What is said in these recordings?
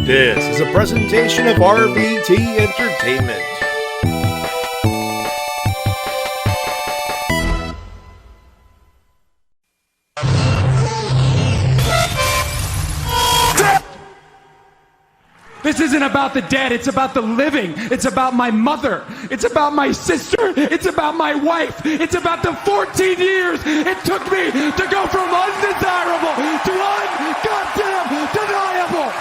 This is a presentation of RVT Entertainment. This isn't about the dead, it's about the living. It's about my mother. It's about my sister. It's about my wife. It's about the 14 years it took me to go from undesirable to ungoddamn deniable.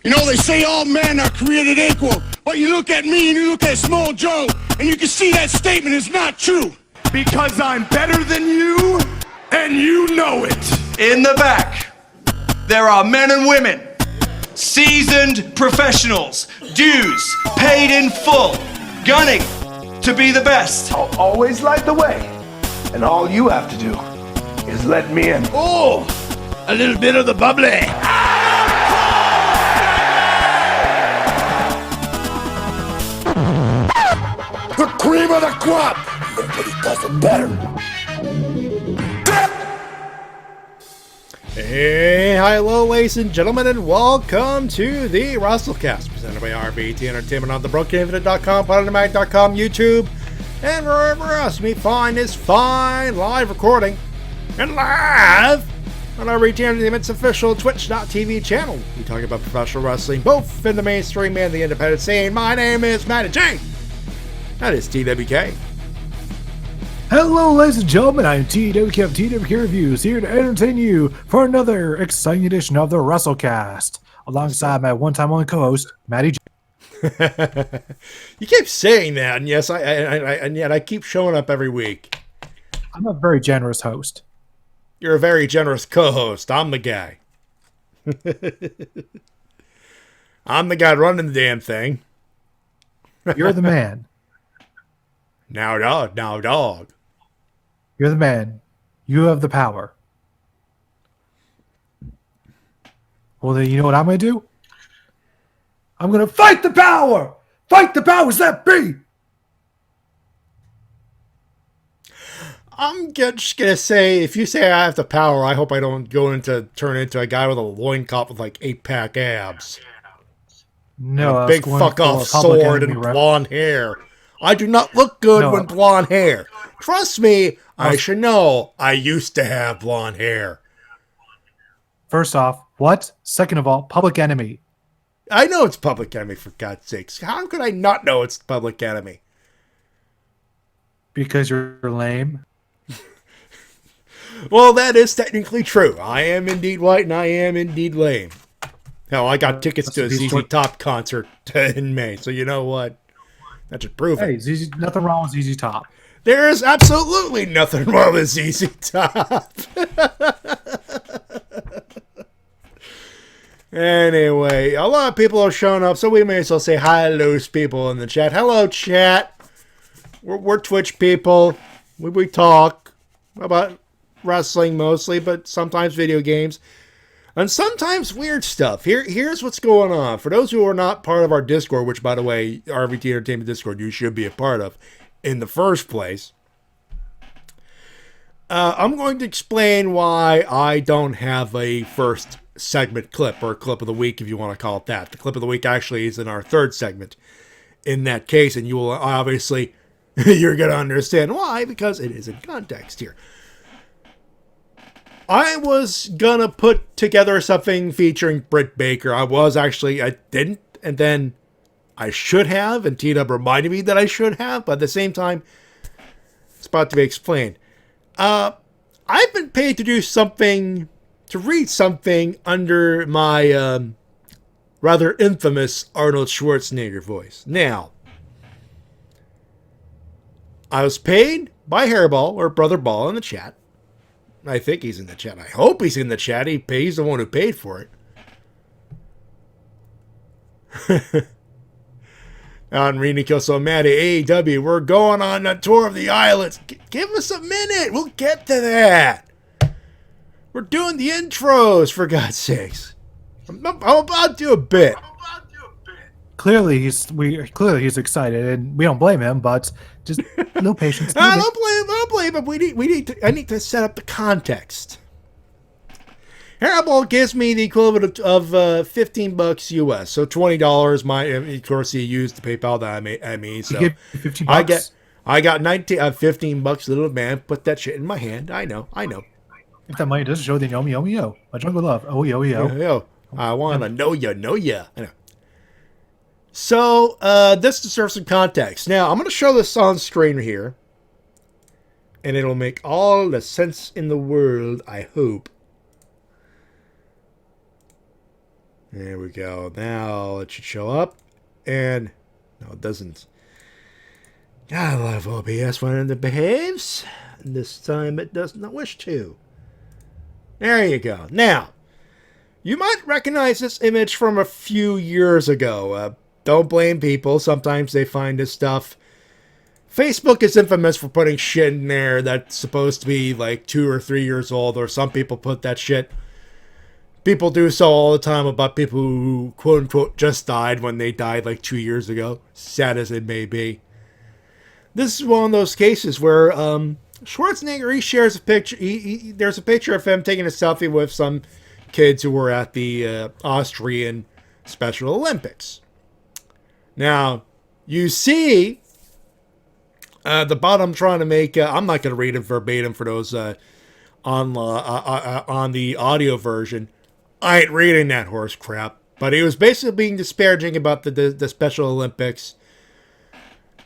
You know, they say all men are created equal, but you look at me and you look at Small Joe, and you can see that statement is not true. Because I'm better than you, and you know it. In the back, there are men and women, seasoned professionals, dues paid in full, gunning to be the best. I'll always light the way, and all you have to do is let me in. Oh, a little bit of the bubbly. The cream of the crop. Nobody does it better. Hey, hello, ladies and gentlemen, and welcome to the Wrestle Cast, presented by RVT Entertainment on the BrokenInfinite.com, PodderMag.com, YouTube, and wherever else you may find this fine live recording and live on RVT Entertainment's official Twitch.tv channel. We talk about professional wrestling, both in the mainstream and the independent scene. My name is Matty Jay. That is TWK. Hello, ladies and gentlemen, I am TWK of TWK Reviews, here to entertain you for another exciting edition of the Wrestle Cast, alongside my one-time only co-host, Matty Jay. You keep saying that, and yes, and yet I keep showing up every week. I'm a very generous host. You're a very generous co-host. I'm the guy. I'm the guy running the damn thing. You're the man. Now, dog. You're the man. You have the power. Well, then you know what I'm going to do? I'm going to fight the power! Fight the powers that be! I'm just going to say, if you say I have the power, I hope I don't turn into a guy with a loincloth with like 8-pack abs. No, a big fuck-off sword and blonde hair. I do not look good with blonde hair. Trust me, I should know. I used to have blonde hair. First off, what? Second of all, Public Enemy. I know it's Public Enemy, for God's sakes. How could I not know it's Public Enemy? Because you're lame. Well, that is technically true. I am indeed white and I am indeed lame. Hell, I got tickets to a ZZ Top concert in May, so you know what? That should prove it. Hey, nothing wrong with ZZ Top. There is absolutely nothing wrong with ZZ Top. Anyway, a lot of people have shown up, so we may as well say hi to those people in the chat. Hello, chat. We're Twitch people. We talk about wrestling mostly, but sometimes video games. And sometimes weird stuff. Here's what's going on. For those who are not part of our Discord, which, by the way, RVT Entertainment Discord, you should be a part of in the first place, I'm going to explain why I don't have a first segment clip, or clip of the week, if you want to call it that. The clip of the week actually is in our third segment in that case, and you will obviously, you're going to understand why, because it is in context here. I was gonna put together something featuring Britt Baker. I didn't, and then I should have, and T-Dub reminded me that I should have, but at the same time, it's about to be explained. I've been paid to do something, to read something under my rather infamous Arnold Schwarzenegger voice. Now, I was paid by Hairball, or Brother Ball, in the chat. I think he's in the chat. I hope he's in the chat. He's the one who paid for it. On reading Kill So Matty, AEW, we're going on a tour of the islands. Give us a minute. We'll get to that. We're doing the intros, for God's sakes. I'm about to do a bit. Clearly he's excited, and we don't blame him, but just no patience. I don't blame him. I need to set up the context. Hairball gives me the equivalent of $15 US, so $20. Of course, he used the PayPal that I made. So You get $15. I got $15, little man. Put that shit in my hand. I know. If that money doesn't show, then yo me, yo me, yo. A jungle love. Oh, yo, yo. Yo, I wanna know ya. I know. So this deserves some context. Now I'm gonna show this on screen here, and it'll make all the sense in the world, I hope. There we go. Now it should show up. And no, it doesn't. I love OBS when it behaves. And this time it does not wish to. There you go. Now, you might recognize this image from a few years ago. Don't blame people. Sometimes they find this stuff. Facebook is infamous for putting shit in there that's supposed to be like 2 or 3 years old, or some people put that shit. People do so all the time about people who, quote unquote, just died when they died like 2 years ago. Sad as it may be. This is one of those cases where Schwarzenegger, he shares a picture. There's a picture of him taking a selfie with some kids who were at the Austrian Special Olympics. Now, you see the bottom trying to make... I'm not going to read it verbatim for those on the audio version. I ain't reading that horse crap. But he was basically being disparaging about the Special Olympics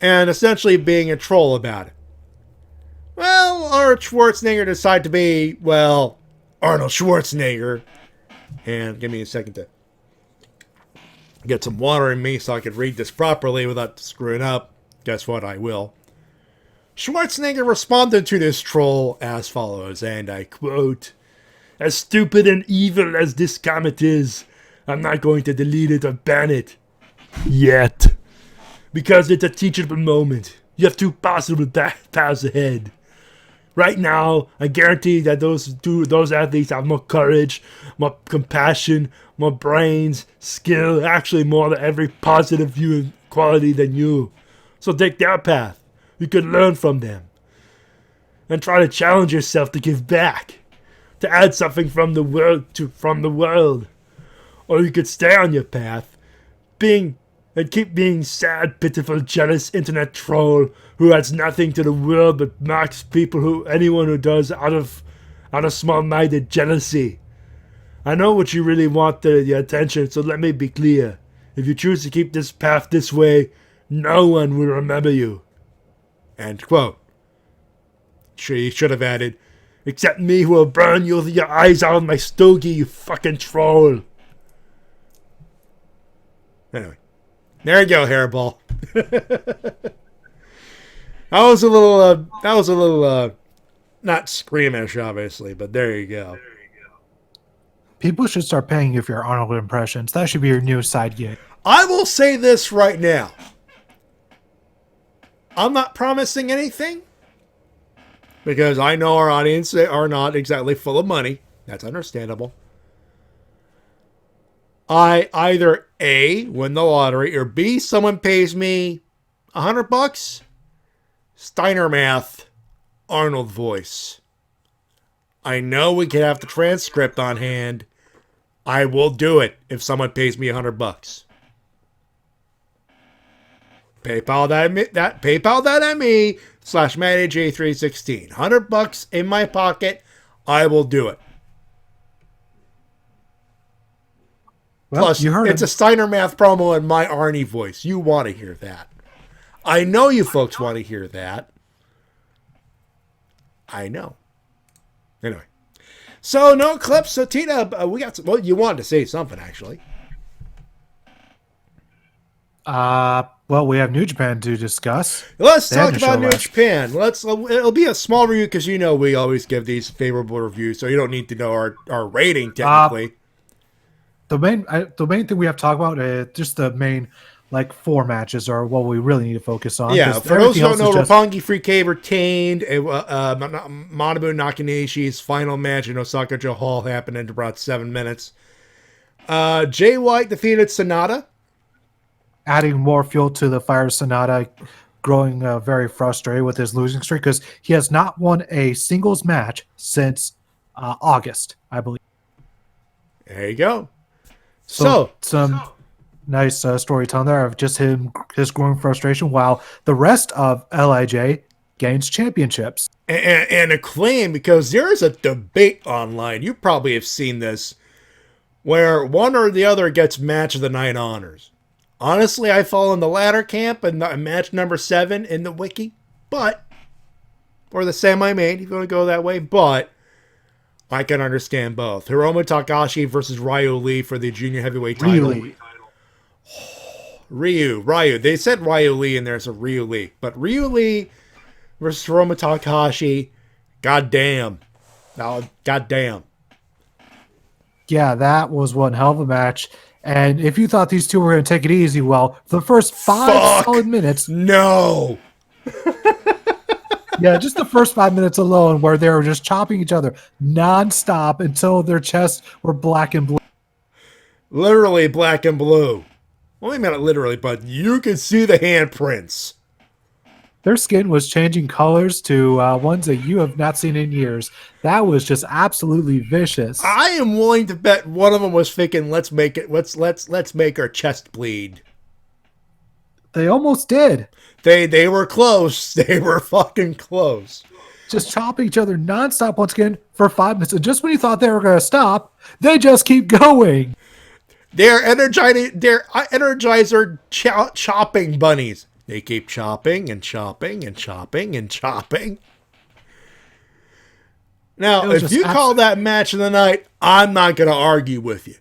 and essentially being a troll about it. Well, Arnold Schwarzenegger decided to be, well, Arnold Schwarzenegger. And give me a second to get some water in me so I could read this properly without screwing up. Guess what? I will. Schwarzenegger responded to this troll as follows, and I quote, "As stupid and evil as this comment is, I'm not going to delete it or ban it. Yet. Because it's a teachable moment. You have two possible paths ahead. Right now, I guarantee that those athletes have more courage, more compassion, more brains, skill, actually more than every positive view quality than you. So take their path. You can learn from them. And try to challenge yourself to give back. To add something from the world. Or you could stay on your path, keep being sad, pitiful, jealous internet troll who adds nothing to the world but mocks anyone who does out of small-minded jealousy. I know what you really want, the attention, so let me be clear. If you choose to keep this path this way, no one will remember you." End quote. He should have added, "Except me who will burn your eyes out with my stogie, you fucking troll." Anyway. There you go, Hairball. That was a little, not squeamish, obviously, but there you go. People should start paying you for your Arnold impressions. That should be your new side gig. I will say this right now. I'm not promising anything, because I know our audience are not exactly full of money. That's understandable. I either A, win the lottery, or B, someone pays me $100, Steiner math, Arnold voice. I know we can have the transcript on hand. I will do it if someone pays me $100. PayPal.me/MattyJ316. $100 in my pocket. I will do it. Well, Plus, it's a Steiner Math promo in my Arnie voice. You want to hear that. I know you folks want to hear that. I know. Anyway. So, no clips. So, Tina, we got some... Well, you wanted to say something, actually. Well, we have New Japan to discuss. Let's talk about New Japan. It'll be a small review because we always give these favorable reviews, so you don't need to know our rating, technically. The main thing we have to talk about is just the main, 4 matches are what we really need to focus on. Yeah, for those who don't know, Roppongi Freak retained. Manabu Nakanishi's final match in Osaka-jo Hall happened in about 7 minutes. Jay White defeated Sonata. Adding more fuel to the fire. Sonata growing very frustrated with his losing streak because he has not won a singles match since August, I believe. There you go. So some nice storytelling there of just his growing frustration while the rest of LIJ gains championships. and Acclaim, because there is a debate online. You probably have seen this, where one or the other gets match of the night honors. Honestly, I fall in the latter camp and match number 7 in the wiki, or the semi-main, if you want to go that way, but I can understand both. Hiromu Takahashi versus Ryu Lee for the junior heavyweight title. Ryu. They said Ryu Lee in there, so Ryu Lee. But Ryu Lee versus Hiromu Takahashi, goddamn. Goddamn. Yeah, that was one hell of a match. And if you thought these two were going to take it easy, well, for the first 5 solid minutes. No. Yeah, just the first 5 minutes alone where they were just chopping each other nonstop until their chests were black and blue. Literally black and blue. Well, maybe not literally, but you can see the handprints. Their skin was changing colors to ones that you have not seen in years. That was just absolutely vicious. I am willing to bet one of them was thinking, let's make our chest bleed. They almost did. They were close. They were fucking close. Just chopping each other nonstop once again for 5 minutes. And just when you thought they were going to stop, they just keep going. They're Energizer chopping bunnies. They keep chopping and chopping and chopping and chopping. Now, if you call that match of the night, I'm not going to argue with you.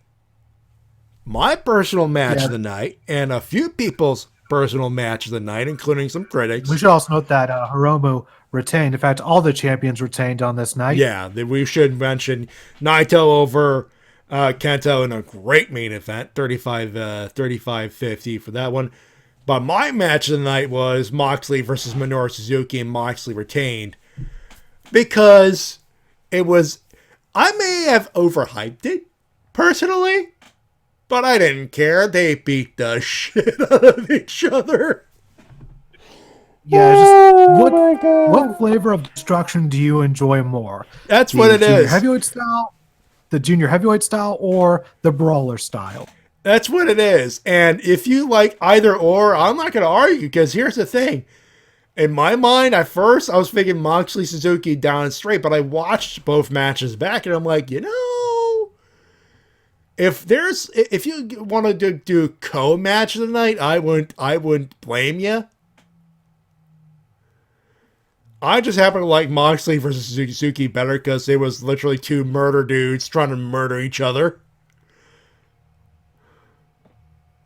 My personal match of the night, and a few people's personal match of the night, including some critics. We should also note that Hiromu retained. In fact, all the champions retained on this night. Yeah, we should mention Naito over Kento in a great main event, 35-50 for that one. But my match of the night was Moxley versus Minoru Suzuki, and Moxley retained. Because it was... I may have overhyped it, personally, but I didn't care. They beat the shit out of each other. Yeah, just what flavor of destruction do you enjoy more? That's what it is. The junior heavyweight style, or the brawler style? That's what it is. And if you like either or, I'm not going to argue, because here's the thing. In my mind, at first, I was thinking Moxley Suzuki down and straight, but I watched both matches back, and I'm like, if you want to do co-match of the night, I wouldn't blame you. I just happen to like Moxley versus Suzuki better because it was literally two murder dudes trying to murder each other.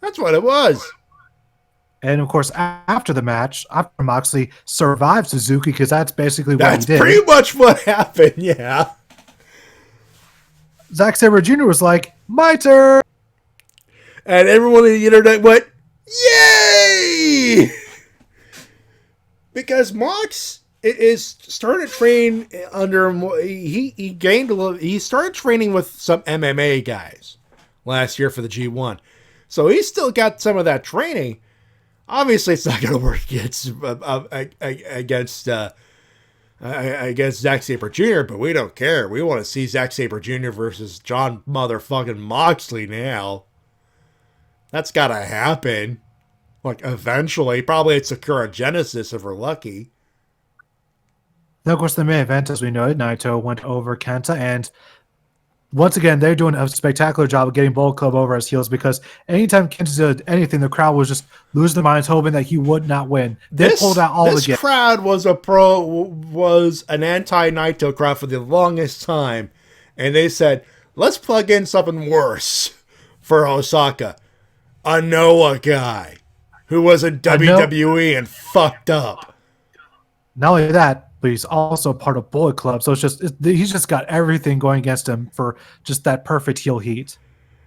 That's what it was. And of course, after the match, after Moxley survived Suzuki, because that's basically what he did. That's pretty much what happened, yeah. Zack Sabre Jr. was like, my turn! And everyone on the internet went, yay! Because Mox is started training under, he started training with some MMA guys last year for the G1. So he's still got some of that training. Obviously, it's not going to work against Zack Sabre Jr., but we don't care. We want to see Zack Sabre Jr. versus John motherfucking Moxley now. That's got to happen. Like, eventually. Probably at Sakura Genesis if we're lucky. Now, of course, the main event, as we know it, Naito went over Kenta, and once again, they're doing a spectacular job of getting Bullet Club over as heels, because anytime Kenta did anything, the crowd was just losing their minds, hoping that he would not win. They pulled out all this crowd was an anti-Naito crowd for the longest time, and they said, let's plug in something worse for Osaka. A Noah guy who was in WWE and fucked up. Not only that, but he's also part of Bullet Club, so he's just got everything going against him for just that perfect heel heat.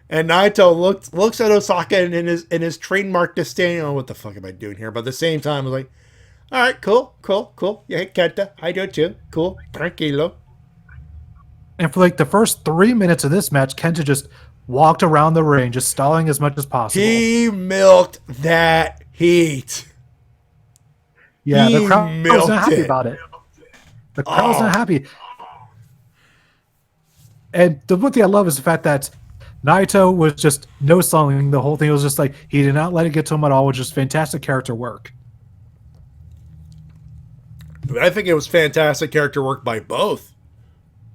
And Naito looks at Osaka and in his trademark disdain. Oh, what the fuck am I doing here? But at the same time, I was like, all right, cool. Yeah, Kenta, I do too. Cool, tranquilo. And for like the first 3 minutes of this match, Kenta just walked around the ring, just stalling as much as possible. He milked that heat. Yeah, the crowd was not happy about it. The crowd's not happy. And the one thing I love is the fact that Naito was just no selling. The whole thing was just like he did not let it get to him at all, which is fantastic character work. I think it was fantastic character work by both.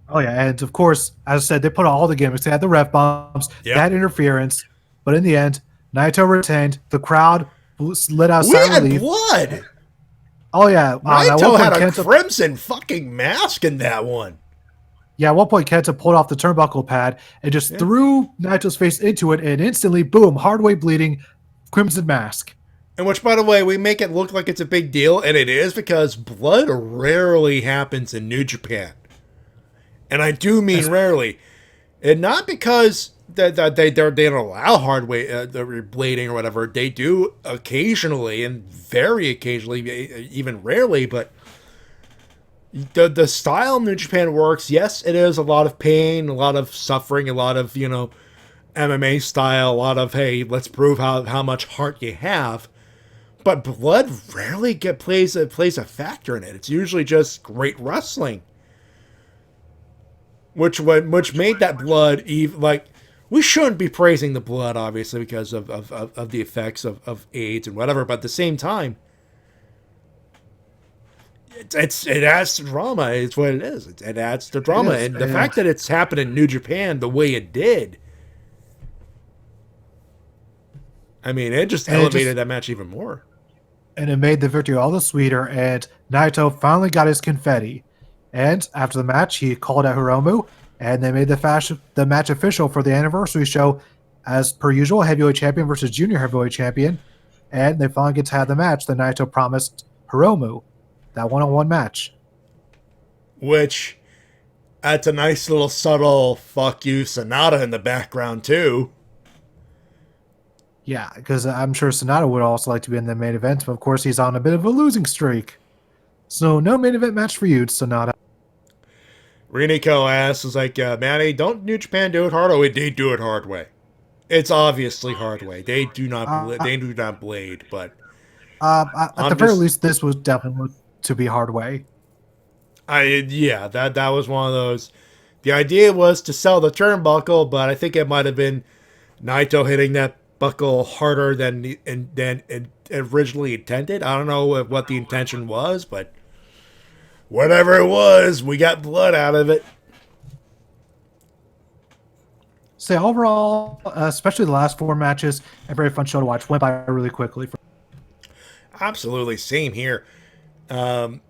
Oh yeah, and of course, as I said, they put all the gimmicks. They had the ref bombs, they had interference, but in the end, Naito retained. The crowd let out silent relief. Blood. Oh yeah, Naito had a crimson fucking mask in that one. Yeah, at one point, Kenta pulled off the turnbuckle pad and just threw Naito's face into it, and instantly, boom, hard way bleeding, crimson mask. And which, by the way, we make it look like it's a big deal, and it is, because blood rarely happens in New Japan. And I do mean rarely. And not because they don't allow hard way blading or whatever. They do occasionally, and very occasionally, even rarely, but the style New Japan works. Yes, it is a lot of pain, a lot of suffering, a lot of, MMA style, a lot of, hey, let's prove how much heart you have. But blood rarely plays a factor in it. It's usually just great wrestling. Which made that blood we shouldn't be praising the blood, obviously, because of the effects of AIDS and whatever, but at the same time, it adds to drama. It's what it is. It adds to drama. And the fact that it's happened in New Japan the way it did, I mean, it just elevated that match even more. And it made the victory all the sweeter, and Naito finally got his confetti. And after the match, he called out Hiromu, and they made the match official for the anniversary show, as per usual, heavyweight champion versus junior heavyweight champion. And they finally get to have the match that Naito promised Hiromu, that one-on-one match. Which, that's a nice little subtle fuck you Sonata in the background, too. Yeah, because I'm sure Sonata would also like to be in the main event, but of course he's on a bit of a losing streak. So no main event match for you, Sonata. Riniko asks, Matty, don't New Japan do it hard way? They do it hard way. It's obviously hard way. They do not blade, but at the very least, this was definitely to be hard way. That was one of those. The idea was to sell the turnbuckle, but I think it might have been Naito hitting that buckle harder than originally intended. I don't know what the intention was, but whatever it was, we got blood out of it. So overall, especially the last 4 matches, a very fun show to watch. Went by really quickly. Absolutely, same here. It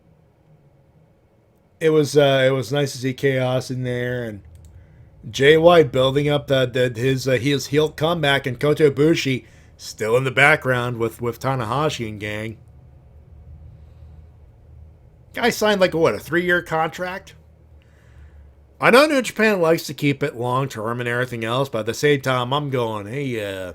was nice to see Chaos in there, and Jay White building up his heel comeback, and Kota Ibushi still in the background with Tanahashi and gang. Guy signed a 3-year contract? I know New Japan likes to keep it long-term and everything else, but at the same time, I'm going, hey,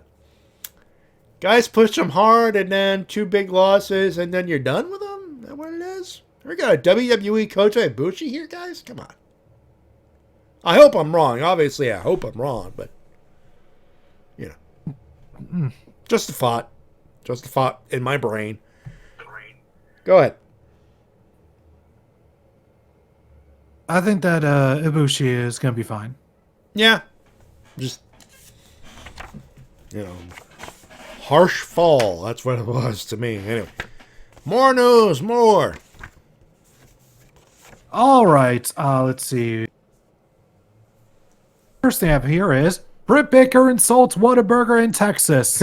guys push them hard, and then 2 big losses, and then you're done with them? Is that what it is? We got a WWE Kota Ibushi here, guys? Come on. I hope I'm wrong. Obviously, I hope I'm wrong, but, just a thought. Just a thought in my brain. Go ahead. I think that Ibushi is going to be fine. Yeah. Just, harsh fall. That's what it was to me. Anyway. More news, more. All right. Let's see. First thing I have here is Britt Baker insults Whataburger in Texas.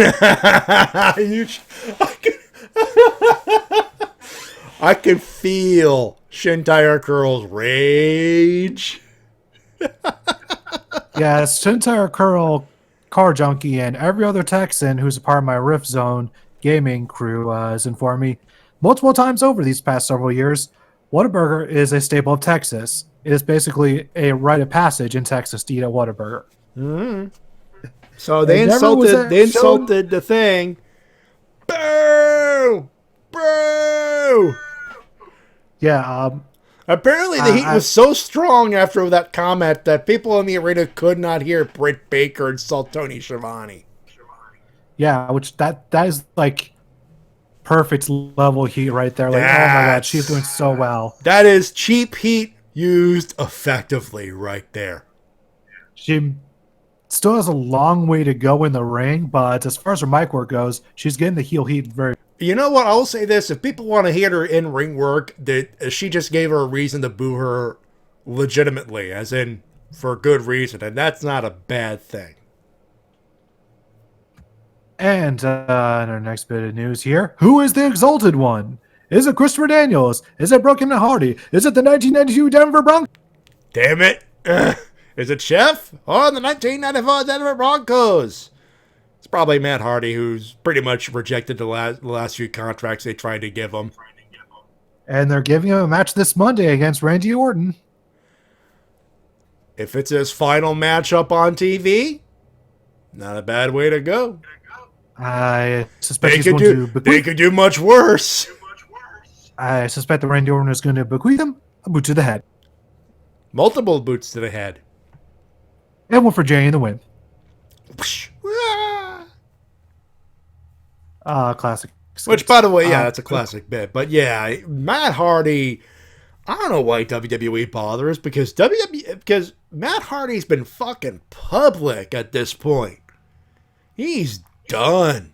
I can feel Shintire Curl's rage. Yes, Shintire Curl, Car Junkie, and every other Texan who's a part of my Rift Zone gaming crew has informed me multiple times over these past several years, Whataburger is a staple of Texas. It is basically a rite of passage in Texas to eat a Whataburger. Mm-hmm. So they insulted the thing. Boo! Boo! Yeah. Apparently the heat was so strong after that comment that people in the arena could not hear Britt Baker insult Tony Schiavone. Yeah, which that is perfect level heat right there. Oh my god, she's doing so well. That is cheap heat used effectively right there. She still has a long way to go in the ring, but as far as her mic work goes, she's getting the heel heat very. You know what? I'll say this: if people want to hate her in ring work, that she just gave her a reason to boo her legitimately, as in for good reason, and that's not a bad thing. And in our next bit of news here, who is the Exalted One? Is it Christopher Daniels? Is it Brooke Hardy? Is it the 1992 Denver Broncos? Damn it! Is it Chef or the 1994 Denver Broncos? It's probably Matt Hardy, who's pretty much rejected the last few contracts they tried to give him. And they're giving him a match this Monday against Randy Orton. If it's his final matchup on TV, not a bad way to go. I suspect they could do much worse. I suspect that Randy Orton is going to bequeath him a boot to the head. Multiple boots to the head. And one for Jay in the win. Classic. Which, by the way, yeah, that's a classic bit. But yeah, Matt Hardy, I don't know why WWE bothers, because Matt Hardy's been fucking public at this point. He's done.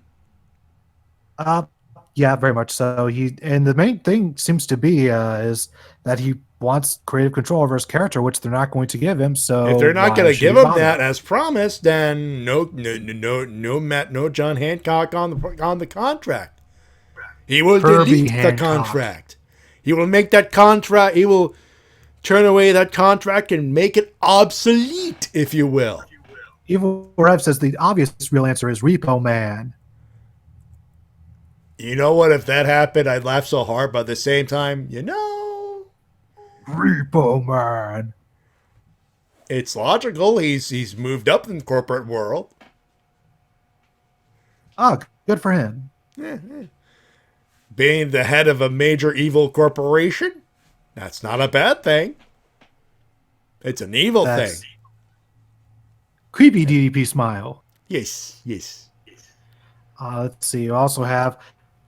Yeah, very much so. And the main thing seems to be is that he wants creative control over his character, which they're not going to give him. So if they're not going to give him that as promised, then no John Hancock on the contract. He will delete the contract. He will make that contract. He will turn away that contract and make it obsolete, if you will. Evil Rev says the obvious real answer is Repo Man. You know what? If that happened, I'd laugh so hard, but at the same time, Repo Man. It's logical. He's moved up in the corporate world. Oh, good for him. Yeah. Being the head of a major evil corporation, that's not a bad thing. It's an evil thing. Creepy DDP smile. Yes. Let's see. You also have,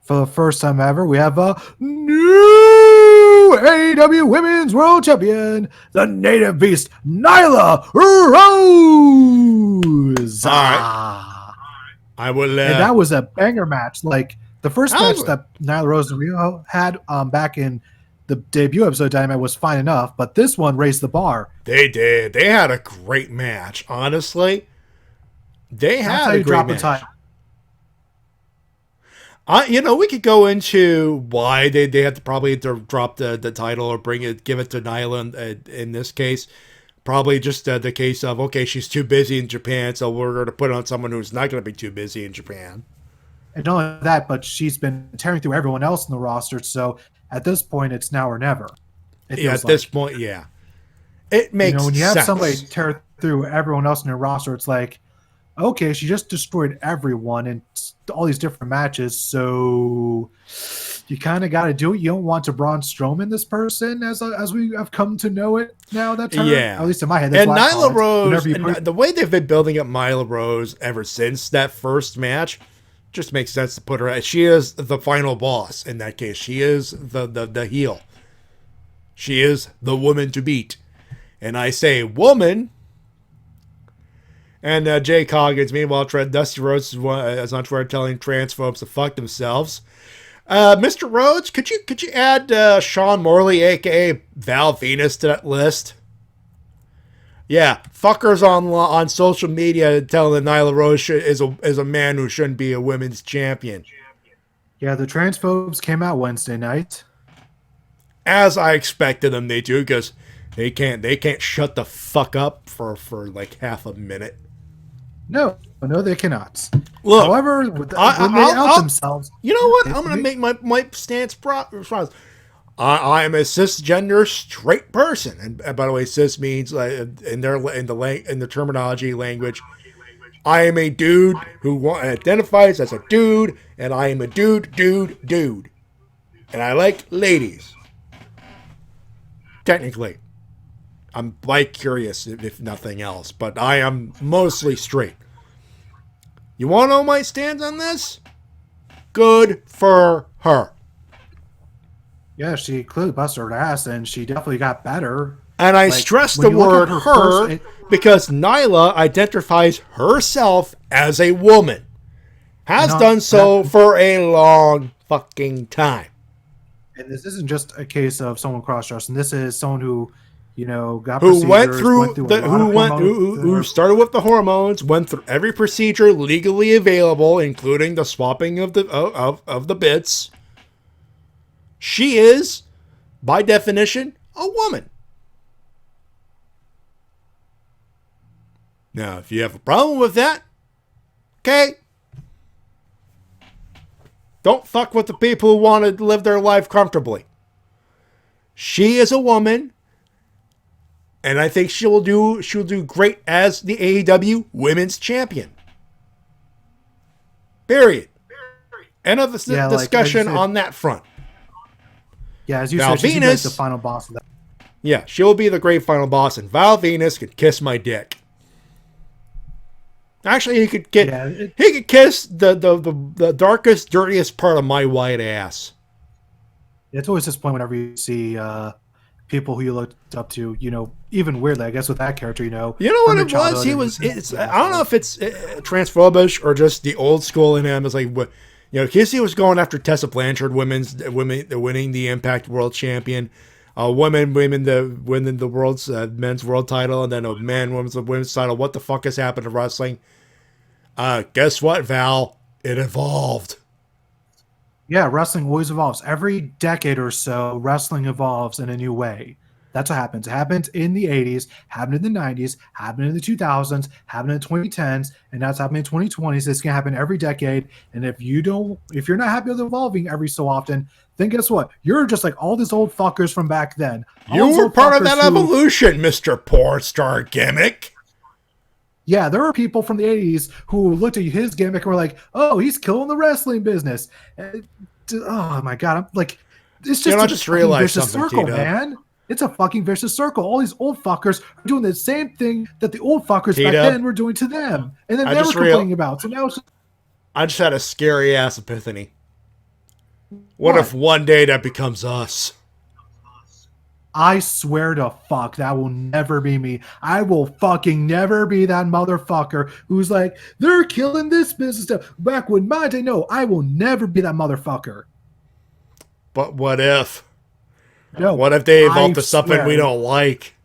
for the first time ever, we have a new AEW Women's World Champion, the Native Beast, Nyla Rose. All right. I will. And that was a banger match. Like the first match that Nyla Rose and Rio had back in the debut episode of Dynamite was fine enough, but this one raised the bar. They did. They had a great match. Honestly, they had a great match. We could go into why they had to probably drop the title or give it to Nyla in this case. Probably just the case of, okay, she's too busy in Japan, so we're going to put on someone who's not going to be too busy in Japan. And not only that, but she's been tearing through everyone else in the roster, so at this point, it's now or never. This point, yeah. It makes sense. When you have somebody tear through everyone else in your roster, it's like, okay, she just destroyed everyone in all these different matches, so you kind of got to do it. You don't want to Braun Strowman this person, as we have come to know it now. That term, at least in my head. And Nyla Rose, the way they've been building up Nyla Rose ever since that first match, just makes sense to put her. She is the final boss in that case. She is the heel. She is the woman to beat, and I say woman. And Jay Coggins, meanwhile, Dusty Rhodes is on Twitter telling transphobes to fuck themselves. Mr. Rhodes, could you add Sean Morley, aka Val Venus, to that list? Yeah, fuckers on social media telling that Nyla Rose is a man who shouldn't be a women's champion. Yeah, the transphobes came out Wednesday night. As I expected them to, because they can't shut the fuck up for like half a minute. No, they cannot. Look, however, when they out themselves, you know what? I'm gonna make my stance response. I am a cisgender straight person, and by the way, cis means in the terminology language. I am a dude who identifies as a dude, and I am a dude, and I like ladies. Technically, I'm bi-curious if nothing else, but I am mostly straight. You want to know my stance on this? Good for her. Yeah, she clearly busted her ass, and she definitely got better. And I Like, stress when the you look word at her first- because Nyla identifies herself as a woman. Has And on done so that- for a long fucking time. And this isn't just a case of someone cross-dressing. This is someone who, got Who went procedures, through a lot of who started with the hormones, went through every procedure legally available, including the swapping of the bits. She is, by definition, a woman. Now, if you have a problem with that, okay. Don't fuck with the people who want to live their life comfortably. She is a woman, and I think she'll do great as the AEW Women's Champion. Period. End of the discussion on that front. Yeah, as you Val said, she's like Venus- the final boss of that. Yeah, she'll be the great final boss, and Val Venus can kiss my dick. Actually, he could kiss the darkest, dirtiest part of my white ass. It's always disappointing whenever you see people who you looked up to, even weirdly, I guess with that character, You know from what your it was? childhood He and- was. I don't know if it's transphobish or just the old school in him. It's like, Kasey was going after Tessa Blanchard, winning the Impact World Champion, winning the world's men's world title, and then a women's title. What the fuck has happened to wrestling? Guess what, Val? It evolved. Yeah, wrestling always evolves. Every decade or so, wrestling evolves in a new way. That's what happens. It happened in the 80s, happened in the 90s, happened in the 2000s, happened in the 2010s, and now it's happening in 2020s. It's going to happen every decade. And if you're not happy with evolving every so often, then guess what? You're just like all these old fuckers from back then. You were part of that evolution, Mr. Porn Star Gimmick. Yeah, there were people from the 80s who looked at his gimmick and were like, oh, he's killing the wrestling business. Oh, my God. I'm like, it's just I a just fucking realized vicious something, circle, Tito. man. It's a fucking vicious circle. All these old fuckers are doing the same thing that the old fuckers back Tito. then were doing to them. And then I they were just complaining about. So now it's I just had a scary ass epiphany. What if one day that becomes us? I swear to fuck, that will never be me. I will fucking never be that motherfucker who's like, they're killing this business stuff. Back when my day, no, I will never be that motherfucker. But what if? No. What if they evolve I to something swear. we don't like?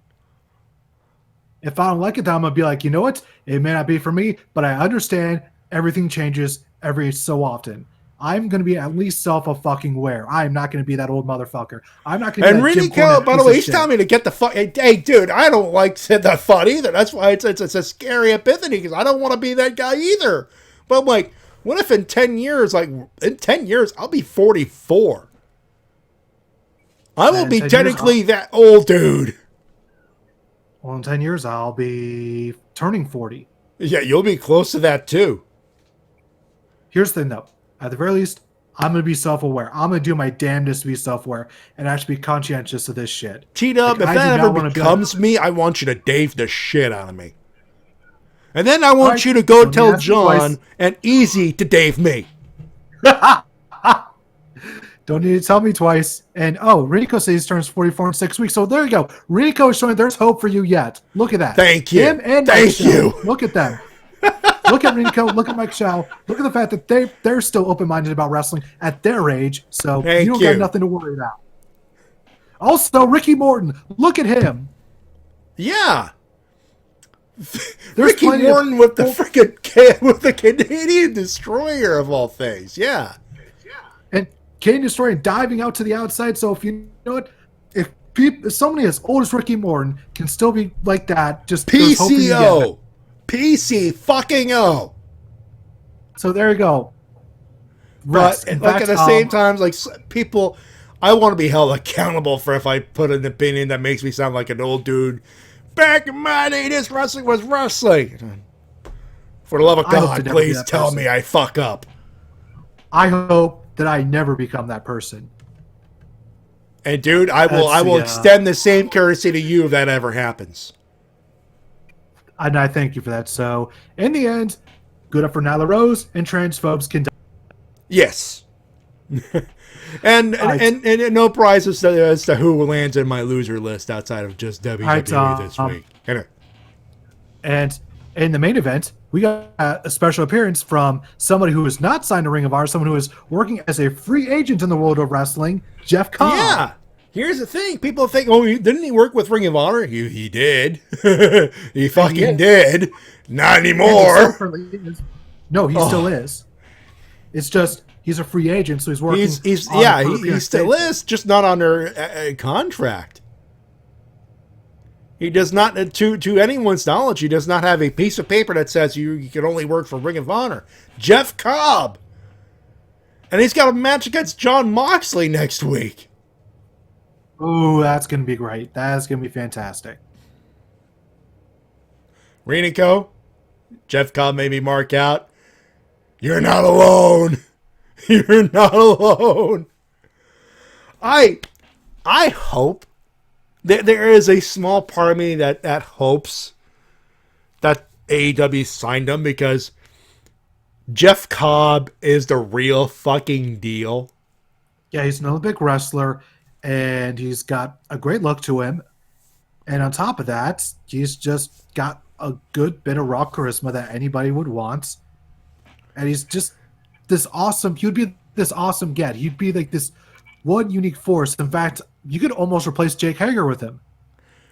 If I don't like it, then I'm going to be like, you know what? It may not be for me, but I understand everything changes every so often. I'm going to be at least self-fucking aware. I am not going to be that old motherfucker. I'm not going to be And that Jim Rini Kelly, Cornette by the piece way, of he's shit. telling me to get the fuck. Hey, dude, I don't like said that fun either. That's why it's a scary epiphany because I don't want to be that guy either. But I'm like, what if in 10 years, I'll be 44. I will And be 10 years, technically that old dude. Well, in 10 years, I'll be turning 40. Yeah, you'll be close to that too. Here's the thing, though. At the very least, I'm going to be self-aware. I'm going to do my damnedest to be self-aware and actually be conscientious of this shit. T-Dub, Like, if I that do ever not wanna be becomes me, I want you to Dave the shit out of me. And then I want Right. you to go Let me tell ask you twice. John and Easy to Dave me. Don't need to tell me twice. And, Rico says he turns 44 in 6 weeks. So there you go. Rico is showing there's hope for you yet. Look at that. Thank you. Him and Thank Mike Chow. you. Look at them. Look at Rico. Look at Mike Chow. Look at the fact that they're still open-minded about wrestling at their age. So Thank you don't you. got nothing to worry about. Also, Ricky Morton. Look at him. Yeah. There's Ricky plenty Morton with the freaking with the Canadian Destroyer of all things. Yeah. And Canadian Destroyer diving out to the outside. So if you know what, if somebody as old as Ricky Morton can still be like that, just there's hope for you yet. PCO. PC fucking O. So there you go. But Rest. In like fact, at the same time, like people, I want to be held accountable for if I put an opinion that makes me sound like an old dude. Back in my day, this wrestling was wrestling. For the love of I hope to God, never be please that tell person. me I fuck up. I hope that I never become that person. And dude, I will That's the, extend the same courtesy to you if that ever happens. And I thank you for that. So in the end, good up for Nyla Rose and transphobes can die. Yes. and no prizes as to who lands in my loser list outside of just WWE this week. And in the main event, we got a special appearance from somebody who is not signed to Ring of Honor, someone who is working as a free agent in the world of wrestling, Jeff Cobb. Yeah. Here's the thing. People think, oh, didn't he work with Ring of Honor? He did. He fucking did. Not anymore. No, he still is. It's just he's a free agent, so he's working. He still is, just not under a contract. He does not, to anyone's knowledge, he does not have a piece of paper that says you can only work for Ring of Honor. Jeff Cobb. And he's got a match against Jon Moxley next week. Ooh, that's going to be great. That's going to be fantastic. Renico, Jeff Cobb made me mark out. You're not alone. You're not alone. I hope that there is a small part of me that hopes that AEW signed him because Jeff Cobb is the real fucking deal. Yeah, he's an Olympic wrestler, and he's got a great look to him. And on top of that, he's just got a good bit of raw charisma that anybody would want. And he's just this awesome. He'd be this awesome get. He'd be like this one unique force. In fact, you could almost replace Jake Hager with him.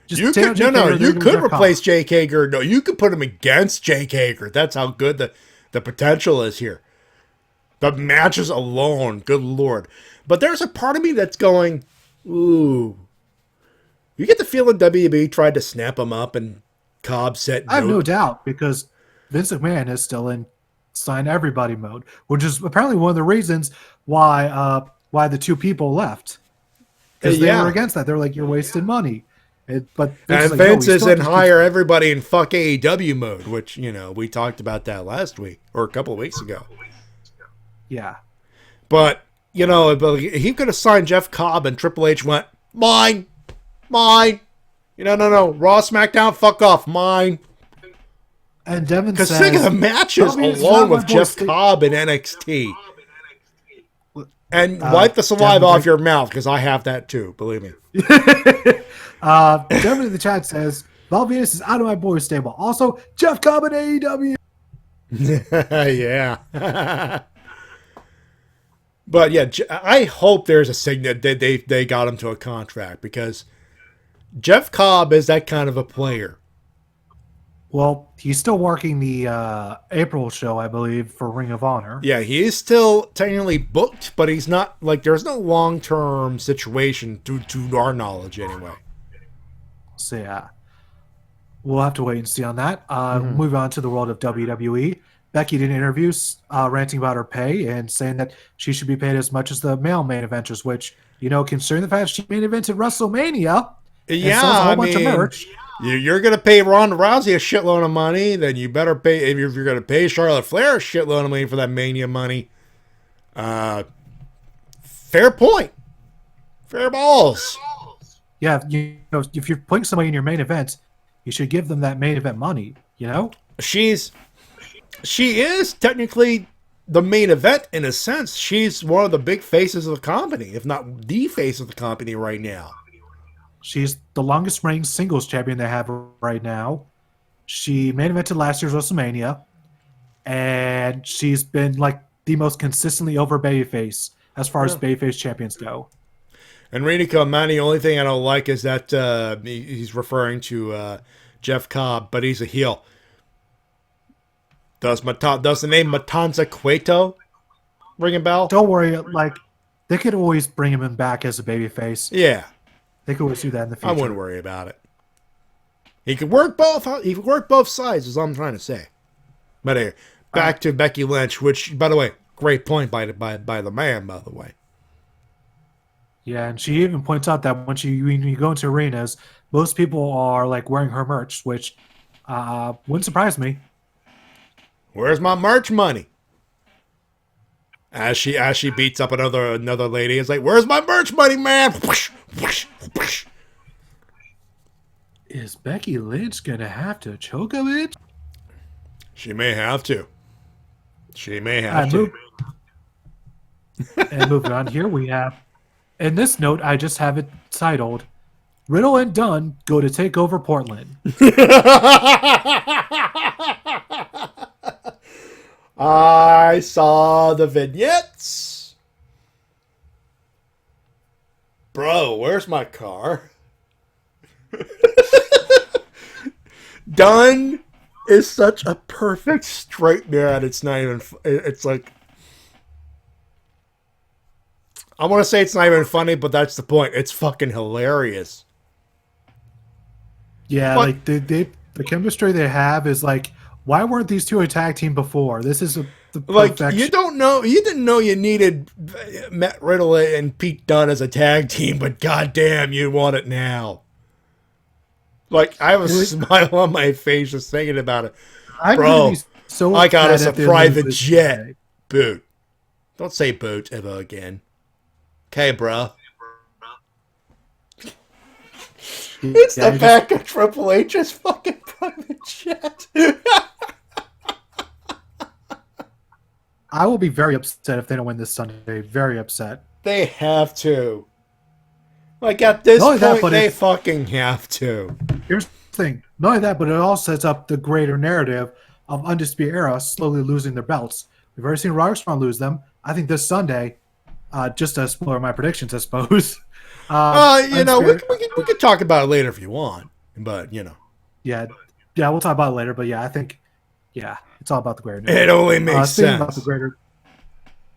You could replace Jake Hager. No, you could put him against Jake Hager. That's how good the potential is here. The matches alone, good Lord. But there's a part of me that's going, ooh. You get the feeling WWE tried to snap him up and Cobb said no. I have no doubt because Vince McMahon is still in sign everybody mode, which is apparently one of the reasons why the two people left. Because they were against that. They were like, you're wasting money. But Vince is in hire everybody in fuck AEW mode, which, we talked about that last week or a couple of weeks ago. Yeah. But, he could have signed Jeff Cobb and Triple H went, mine. No. Raw, SmackDown, fuck off, mine. And Devin says... Because think of the matches along with Jeff Cobb in NXT. And wipe the saliva off your mouth, because I have that too, believe me. Devin in the chat says, Val Venus is out of my boys' stable. Also, Jeff Cobb in AEW. Yeah. But yeah, I hope there's a signal that they got him to a contract, because Jeff Cobb is that kind of a player. Well, he's still working the April show, I believe, for Ring of Honor. Yeah, he is still technically booked, but he's not, there's no long-term situation to our knowledge anyway. So yeah, we'll have to wait and see on that. Moving on to the world of WWE. Becky did interviews ranting about her pay and saying that she should be paid as much as the male main eventers, which, considering the fact she main evented WrestleMania, yeah, sells a whole bunch of merch. You're going to pay Ronda Rousey a shitload of money, then you better pay, if you're going to pay Charlotte Flair a shitload of money for that Mania money. Fair point. Fair balls. Yeah, if you're putting somebody in your main event, you should give them that main event money, She is technically the main event in a sense. She's one of the big faces of the company, if not the face of the company right now. She's the longest reigning singles champion they have right now. She main evented last year's WrestleMania, and she's been the most consistently over babyface as far as babyface champions go. And Renico, man, the only thing I don't like is that he's referring to Jeff Cobb, but he's a heel. Does the name Matanza Cueto ring a bell? Don't worry, they could always bring him back as a babyface. Yeah. They could always do that in the future. I wouldn't worry about it. He could work both. He could work both sides, is all I'm trying to say. But anyway, back to Becky Lynch, which, by the way, great point by the man, by the way. Yeah, and she even points out that when you go into arenas, most people are wearing her merch, which wouldn't surprise me. Where's my merch money? As she beats up another lady, it's where's my merch money, man? Is Becky Lynch gonna have to choke a bit? She may have to. And moving on here, we have, in this note, I just have it titled, Riddle and Dunn go to take over Portland. I saw the vignettes. Bro, where's my car? Dunn is such a perfect straight man. It's not even. It's like. I want to say it's not even funny, but that's the point. It's fucking hilarious. Yeah, What? like the chemistry they have is like, why weren't these two a tag team before? This is the Like, perfection. you don't know, you didn't know you needed Matt Riddle and Pete Dunne as a tag team, but goddamn, you want it now. Like, I have a smile on my face just thinking about it. I'm Bro, gonna be so I got us upset a if they private lose this jet. Sunday. Boot. Don't say boot ever again. Okay, bro. It's Yeah, the back of Triple H's fucking private jet. I will be very upset if they don't win this Sunday. Very upset. They have to. Like, at this Not only that, point, but they it's- fucking have to. Here's the thing. Not only that, but it all sets up the greater narrative of Undisputed Era slowly losing their belts. We've already seen Roderick Strong lose them. I think this Sunday, just to spoil my predictions, I suppose. You know, we Undisputed- could talk about it later if you want. But, you know. yeah, we'll talk about it later. But yeah, I think, yeah, it's all about the greater narrative. It only makes Speaking about sense.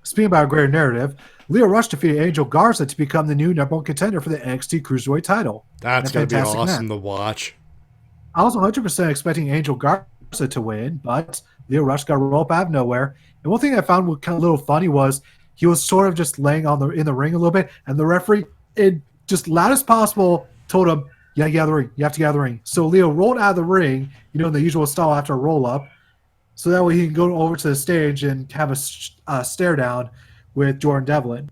speaking about a greater narrative, Leo Rush defeated Angel Garza to become the new #1 contender for the NXT Cruiserweight title. That's A going to be fantastic awesome match. to watch. I was 100% expecting Angel Garza to win, but Leo Rush got rolled up out of nowhere. And one thing I found kind of a little funny was he was sort of just laying in the ring a little bit, and the referee, in just loud as possible, told him, "Yeah, get out of the ring. You have to get out of the ring." So Leo rolled out of the ring, in the usual style after a roll up, so that way he can go over to the stage and have a stare down with Jordan Devlin.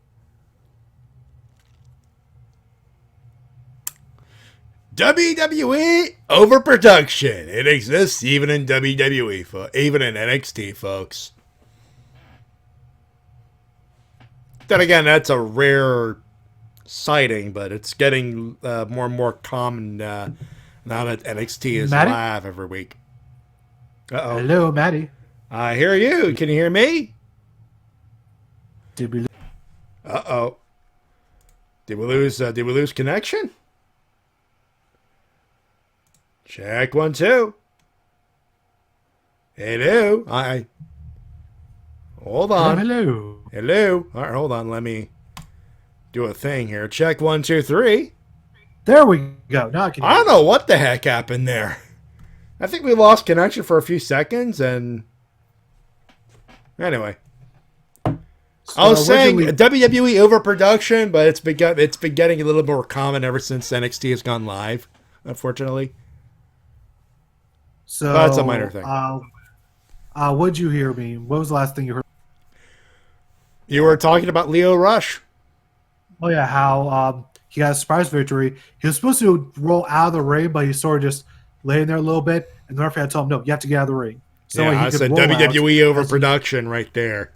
WWE overproduction. It exists even in WWE, even in NXT, folks. Then again, that's a rare sighting, but it's getting more and more common now that NXT is Matty? live every week. Uh-oh. Hello, Matty. I hear you. Can you hear me? Did we? Uh-oh. Did we lose connection? Check 1 2. Hello. Hold on. Hello. Hello. All right, hold on. Let me do a thing here. Check 1 2 3. There we go. Now I can. I don't know what the heck happened there. I think we lost connection for a few seconds, and anyway. I was saying WWE overproduction, but it's been getting a little more common ever since NXT has gone live, unfortunately. So That's a minor thing. What'd you hear me? What was the last thing you heard? You were talking about Leo Rush. Oh yeah, how he got a surprise victory. He was supposed to roll out of the ring, but he sort of just laying there a little bit, and the referee had told him, "No, you have to get out of the ring." So Yeah, he I could said roll out WWE as- overproduction right there.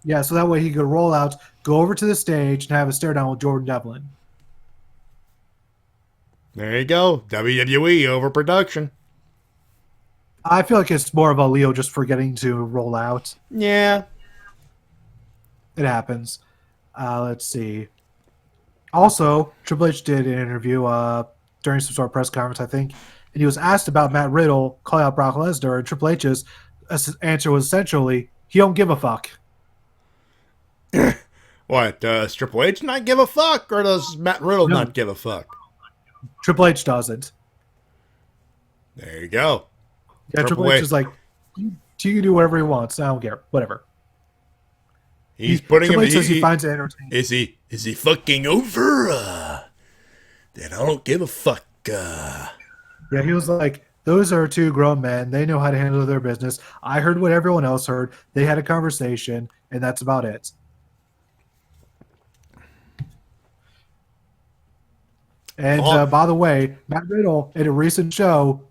Yeah, so that way he could roll out, go over to the stage, and have a stare down with Jordan Devlin. There you go. WWE overproduction. I feel like it's more of a Leo just forgetting to roll out. Yeah. It happens. Let's see. Also, Triple H did an interview during some sort of press conference, I think, and he was asked about Matt Riddle calling out Brock Lesnar, and Triple H's answer was essentially, he don't give a fuck. What, does Triple H not give a fuck, or does Matt Riddle No. not give a fuck? Triple H doesn't. There you go. Yeah, Triple Triple H H. is like, you can do whatever he wants. I don't care. Whatever. He's putting Triple him. H says he finds it entertaining. Is he fucking over? Then I don't give a fuck. Yeah, he was like, those are two grown men. They know how to handle their business. I heard what everyone else heard. They had a conversation, and that's about it. And by the way, Matt Riddle, in a recent show,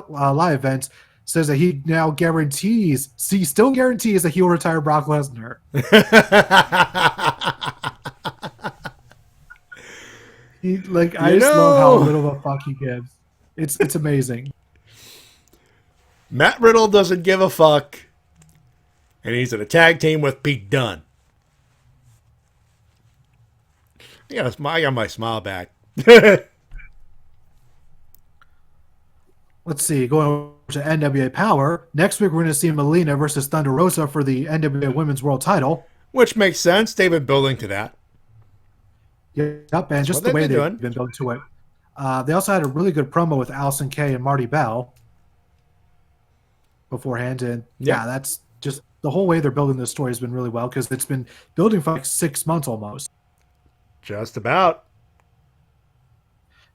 live event, says that he now still guarantees that he will retire Brock Lesnar. I just love how little of a fuck he gives. It's amazing. Matt Riddle doesn't give a fuck, and he's in a tag team with Pete Dunne. I got my smile back. Let's see. Going over to NWA Power. Next week, we're going to see Melina versus Thunder Rosa for the NWA Women's World Title. Which makes sense. They've been building to that. Yep, and just the way they've been building to it. They also had a really good promo with Allison Kay and Marty Bell beforehand. And yeah, that's just the whole way they're building this story has been really well because it's been building for like 6 months almost. Just about.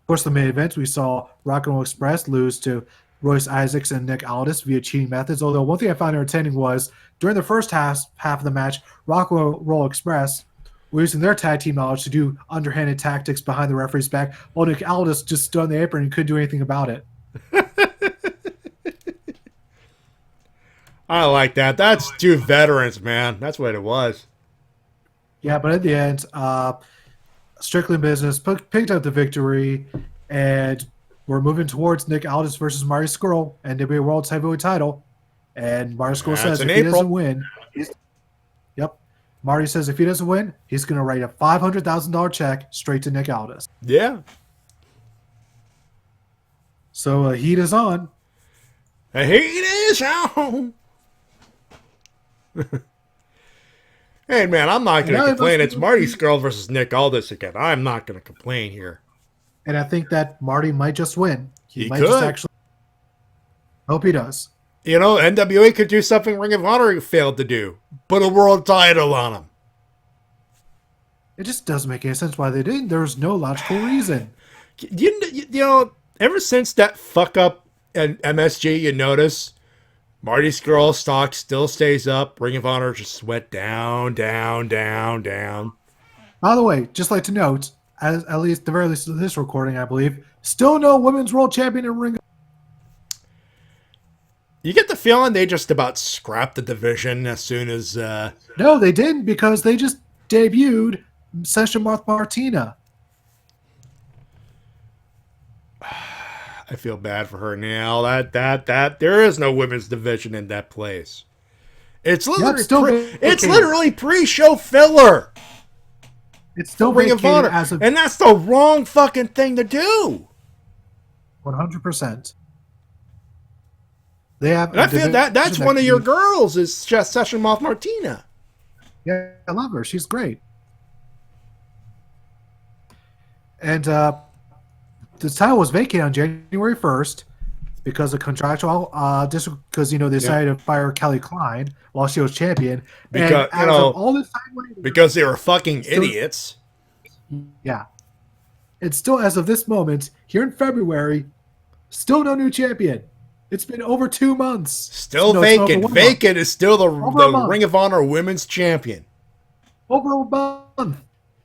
Of course, the main event, we saw Rock and Roll Express lose to Royce Isaacs and Nick Aldis via cheating methods. Although one thing I found entertaining was during the first half of the match, Rock and Roll Express were using their tag team knowledge to do underhanded tactics behind the referee's back, while Nick Aldis just stood on the apron and couldn't do anything about it. I like that. That's two veterans, man. That's what it was. Yeah, but at the end, Strickland Business picked up the victory, and we're moving towards Nick Aldis versus Marty Scurll, NWA World Heavyweight Title. And Marty Scurll says if he doesn't win, Marty says if he doesn't win, he's going to write a $500,000 check straight to Nick Aldis. Yeah. So heat is on. The heat is on. Hey, man, I'm not going to complain. It's Marty Scurll versus Nick Aldis again. I'm not going to complain here. And I think that Marty might just win. He might could. just actually. Hope he does. You know, NWA could do something Ring of Honor failed to do. Put a world title on him. It just doesn't make any sense why they didn't. There's no logical reason. You know, ever since that fuck up in MSG, you notice Marty Scurll's stock still stays up. Ring of Honor just went down, down, down, down. By the way, just like to note, at least the very least of this recording, I believe, still no women's world champion in Ring. You get the feeling they just about scrapped the division as soon as... No, they didn't, because they just debuted Session Martina. I feel bad for her now. That there is no women's division in that place. It's literally literally pre-show filler. It's still Ring of Honor, and that's the wrong fucking thing to do. 100%. They have. And I feel that's one of your girls is just Session Martina. Yeah, I love her. She's great. And the title was vacated on January 1st because of contractual because they decided to fire Kelly Klein while she was champion. Because all this time later, because they were fucking idiots. Yeah. And still, as of this moment, here in February, still no new champion. It's been over 2 months. Still vacant. Vacant is still the Ring of Honor Women's Champion. Over a month.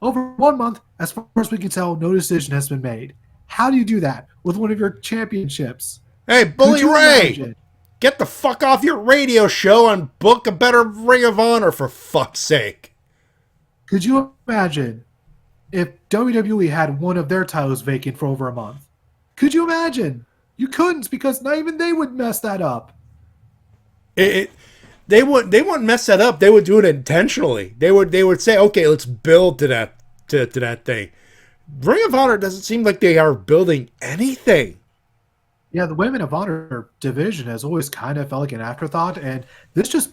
Over 1 month, as far as we can tell, no decision has been made. How do you do that with one of your championships? Hey, Bully Ray, get the fuck off your radio show and book a better Ring of Honor, for fuck's sake. Could you imagine if WWE had one of their titles vacant for over a month? Could you imagine? You couldn't, because not even they would mess that up. They wouldn't mess that up. They would do it intentionally. They would say, okay, let's build to that thing. Ring of Honor doesn't seem like they are building anything. Yeah, the Women of Honor division has always kind of felt like an afterthought, and this just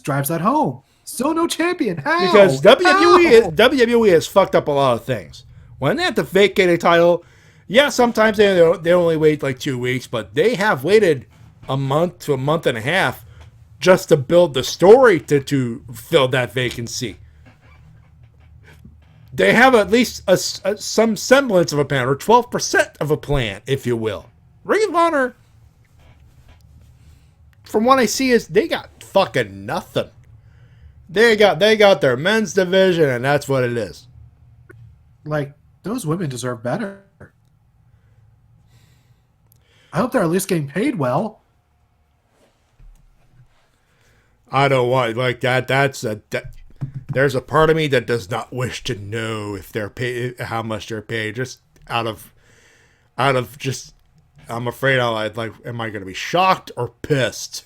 drives that home. Still no champion. How? Because WWE has fucked up a lot of things. When they have to vacate a title, yeah, sometimes they only wait like 2 weeks, but they have waited a month to a month and a half just to build the story to fill that vacancy. They have at least some semblance of a plan, or 12% of a plan, if you will. Ring of Honor, from what I see, is they got fucking nothing. They got their men's division, and that's what it is. Like, those women deserve better. I hope they're at least getting paid well. I don't want like that. There's a part of me that does not wish to know if they're paid, how much they're paid, just out of just. I'm afraid am I going to be shocked or pissed?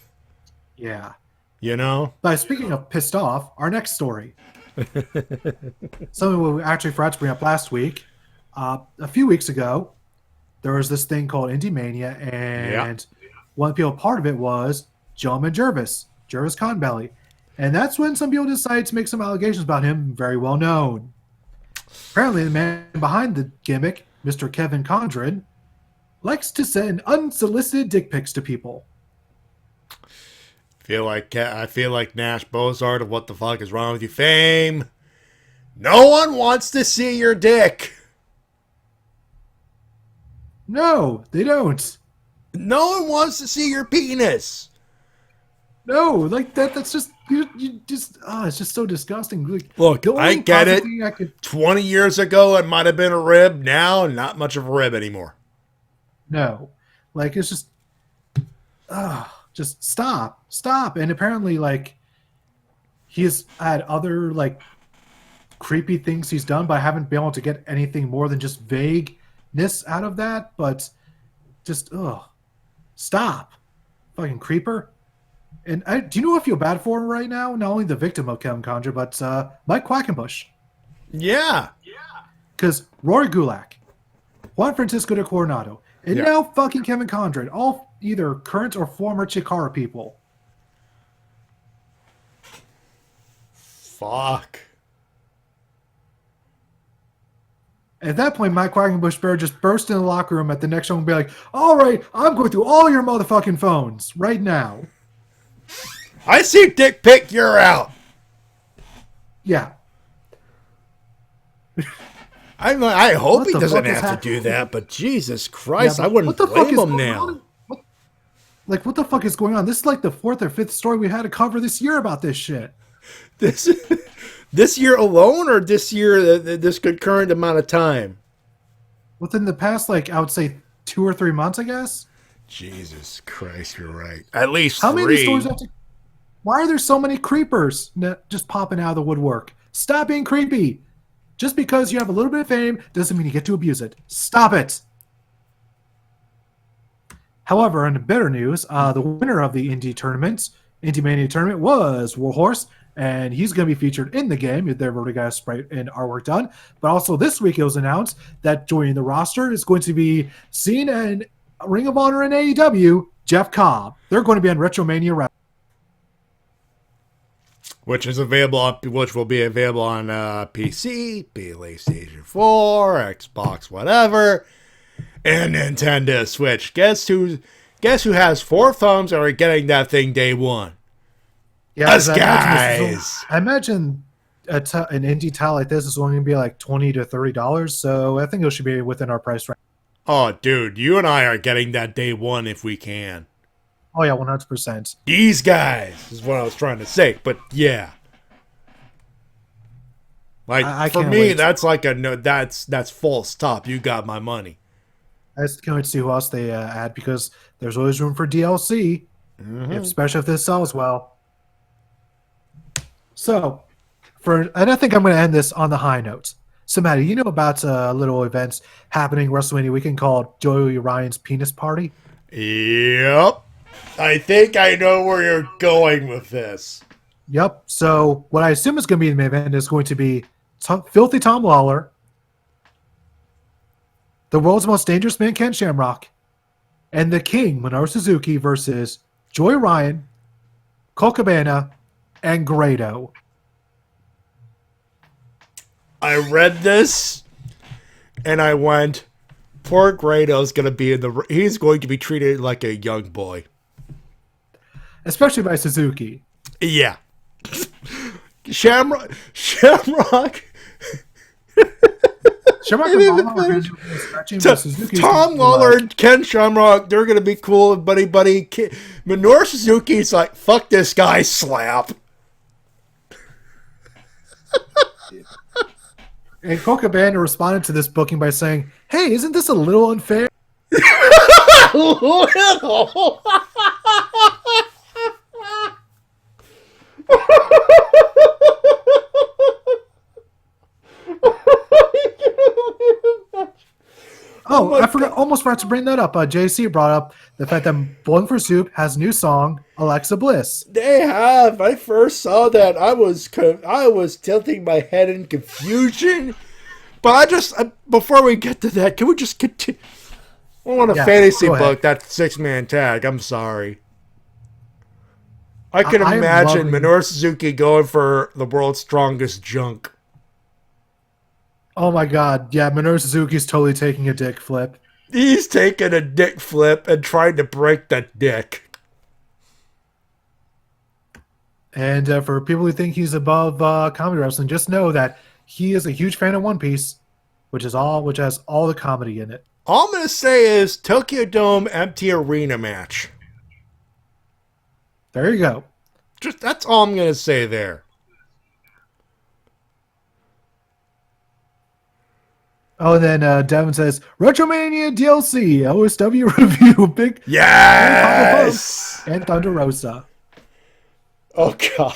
Yeah. You know? But speaking of pissed off, our next story. Something we actually forgot to bring up last week. A few weeks ago, there was this thing called Indie Mania, and one of the people part of it was Gentleman Jervis Conbelly. And that's when some people decided to make some allegations about him, very well known. Apparently, the man behind the gimmick, Mr. Kevin Condren, likes to send unsolicited dick pics to people. I feel like Nash Bozart of What the Fuck Is Wrong With You fame. No one wants to see your dick. No, they don't. No one wants to see your penis. No, like that's just you just it's just so disgusting. Like, look, I get it. 20 years ago, it might have been a rib. Now, not much of a rib anymore. No, like it's just stop. And apparently, like he's had other like creepy things he's done, but I haven't been able to get anything more than just vagueness out of that. But just stop, fucking creeper. And do you know what I feel bad for him right now? Not only the victim of Kevin Condren, but Mike Quackenbush. Yeah. Because Rory Gulak, Juan Francisco de Coronado, and now fucking Kevin Condren, all either current or former Chikara people. Fuck. At that point, Mike Quackenbush better just burst in the locker room at the next show and be like, all right, I'm going through all your motherfucking phones right now. I see dick pic, you're out. Yeah. I hope he doesn't have to do that, but Jesus Christ, I wouldn't blame him now. What the fuck is going on? This is like the 4th or 5th story we had to cover this year about this shit. This year alone, or this year, this concurrent amount of time? Within the past, like, I would say 2 or 3 months, I guess. Jesus Christ, you're right. At least How 3. many stories have to... Why are there so many creepers just popping out of the woodwork? Stop being creepy. Just because you have a little bit of fame doesn't mean you get to abuse it. Stop it. However, in the better news, the winner of the Indie Mania tournament was Warhorse, and he's going to be featured in the game. They've already got a sprite and artwork done. But also this week it was announced that joining the roster is going to be seen in Ring of Honor and AEW, Jeff Cobb. They're going to be on Retromania. Which will be available on PC, PlayStation 4, Xbox, whatever, and Nintendo Switch. Guess who has 4 thumbs and are getting that thing day one? Yeah, us guys. I imagine an indie title like this is only going to be like $20 to $30, so I think it should be within our price range. Oh, dude, you and I are getting that day one if we can. Oh yeah, 100%. These guys is what I was trying to say, but yeah, like I for me, wait. That's like that's full stop. You got my money. I just can't wait to see who else they add, because there's always room for DLC, especially if this sells well. So, and I think I'm going to end this on the high notes. So, Matty, you know about little events happening WrestleMania weekend called Joey Ryan's Penis Party? Yep. I think I know where you're going with this. Yep. So what I assume is going to be the main event is going to be Filthy Tom Lawler, the world's most dangerous man, Ken Shamrock, and the King, Minoru Suzuki, versus Joey Ryan, Colt Cabana, and Grado. I read this, and I went, poor Grado's going to be he's going to be treated like a young boy. Especially by Suzuki. Yeah. Shamrock. Tom Lawler and Ken Shamrock, they're going to be cool, buddy. Minoru Suzuki's like, fuck this guy, slap. And Colt Cabana responded to this booking by saying, hey, isn't this a little unfair? Oh, I forgot. Almost forgot to bring that up. JC brought up the fact that Bowling for Soup has a new song, Alexa Bliss. They have. I first saw that. I was tilting my head in confusion. But before we get to that, can we just continue? I want a fantasy book, that 6-man tag. I'm sorry. I can imagine Minoru Suzuki going for the world's strongest junk. Oh my god, yeah, Minoru Suzuki's totally taking a dick flip. He's taking a dick flip and trying to break that dick. And for people who think he's above comedy wrestling, just know that he is a huge fan of One Piece, which has all the comedy in it. All I'm going to say is Tokyo Dome empty arena match. There you go. That's all I'm going to say there. Oh, and then Devin says, Retromania DLC, OSW review, big... Yes! And Thunder Rosa. Oh, God.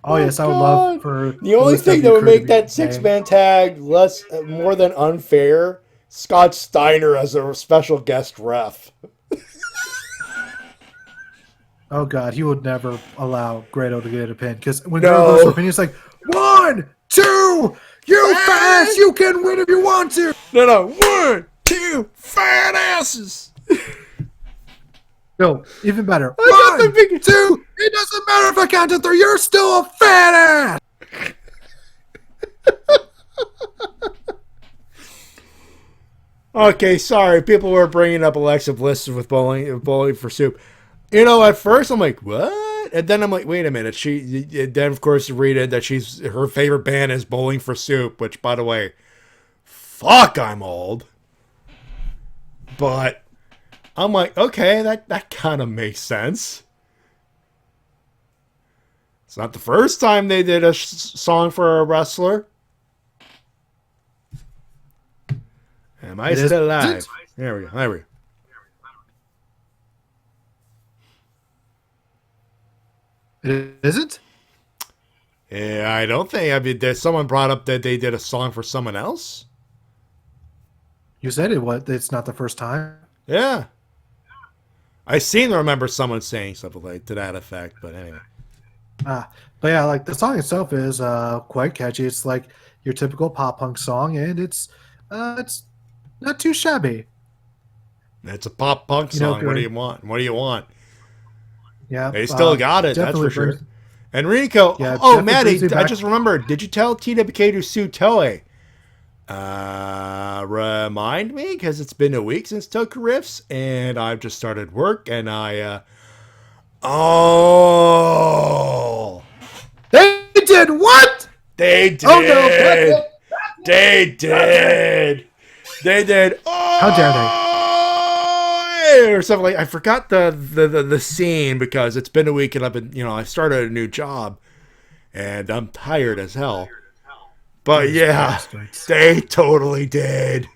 Oh, yes, I would love for... The only thing that would make that 6-man tag more than unfair, Scott Steiner as a special guest ref. Oh, God, he would never allow Grado to get a pin. Because when Grado goes for a pin, he's like, 1, 2... You fast! You can win if you want to! No. 1, 2, fat asses! No, even better. 1, 2, it doesn't matter if I count to 3, you're still a fat ass! Okay, sorry. People were bringing up Alexa Bliss with Bowling for Soup. You know, at first I'm like, what? And then I'm like, wait a minute. Then of course read it that her favorite band is Bowling for Soup, which, by the way, fuck, I'm old. But I'm like, okay, that kind of makes sense. It's not the first time they did a song for a wrestler. Am I still alive? There we go. It isn't? Yeah, I don't think. I mean, there's someone brought up that they did a song for someone else. You said it. What? It's not the first time. Yeah, I seem to remember someone saying something like to that effect. But anyway. But yeah, like the song itself is quite catchy. It's like your typical pop punk song, and it's not too shabby. It's a pop punk song. What do you want? Yeah, they still got it. That's for sure. And Rico, Matty, I just remembered. Did you tell TWK to sue Toei? Remind me, because it's been a week since Toku Riffs, and I've just started work, and they did what? They did. Oh no! They did. They did. Oh! How dare they? Or something like I forgot the scene because it's been a week and I started a new job and I'm tired as hell. But yeah, they totally did.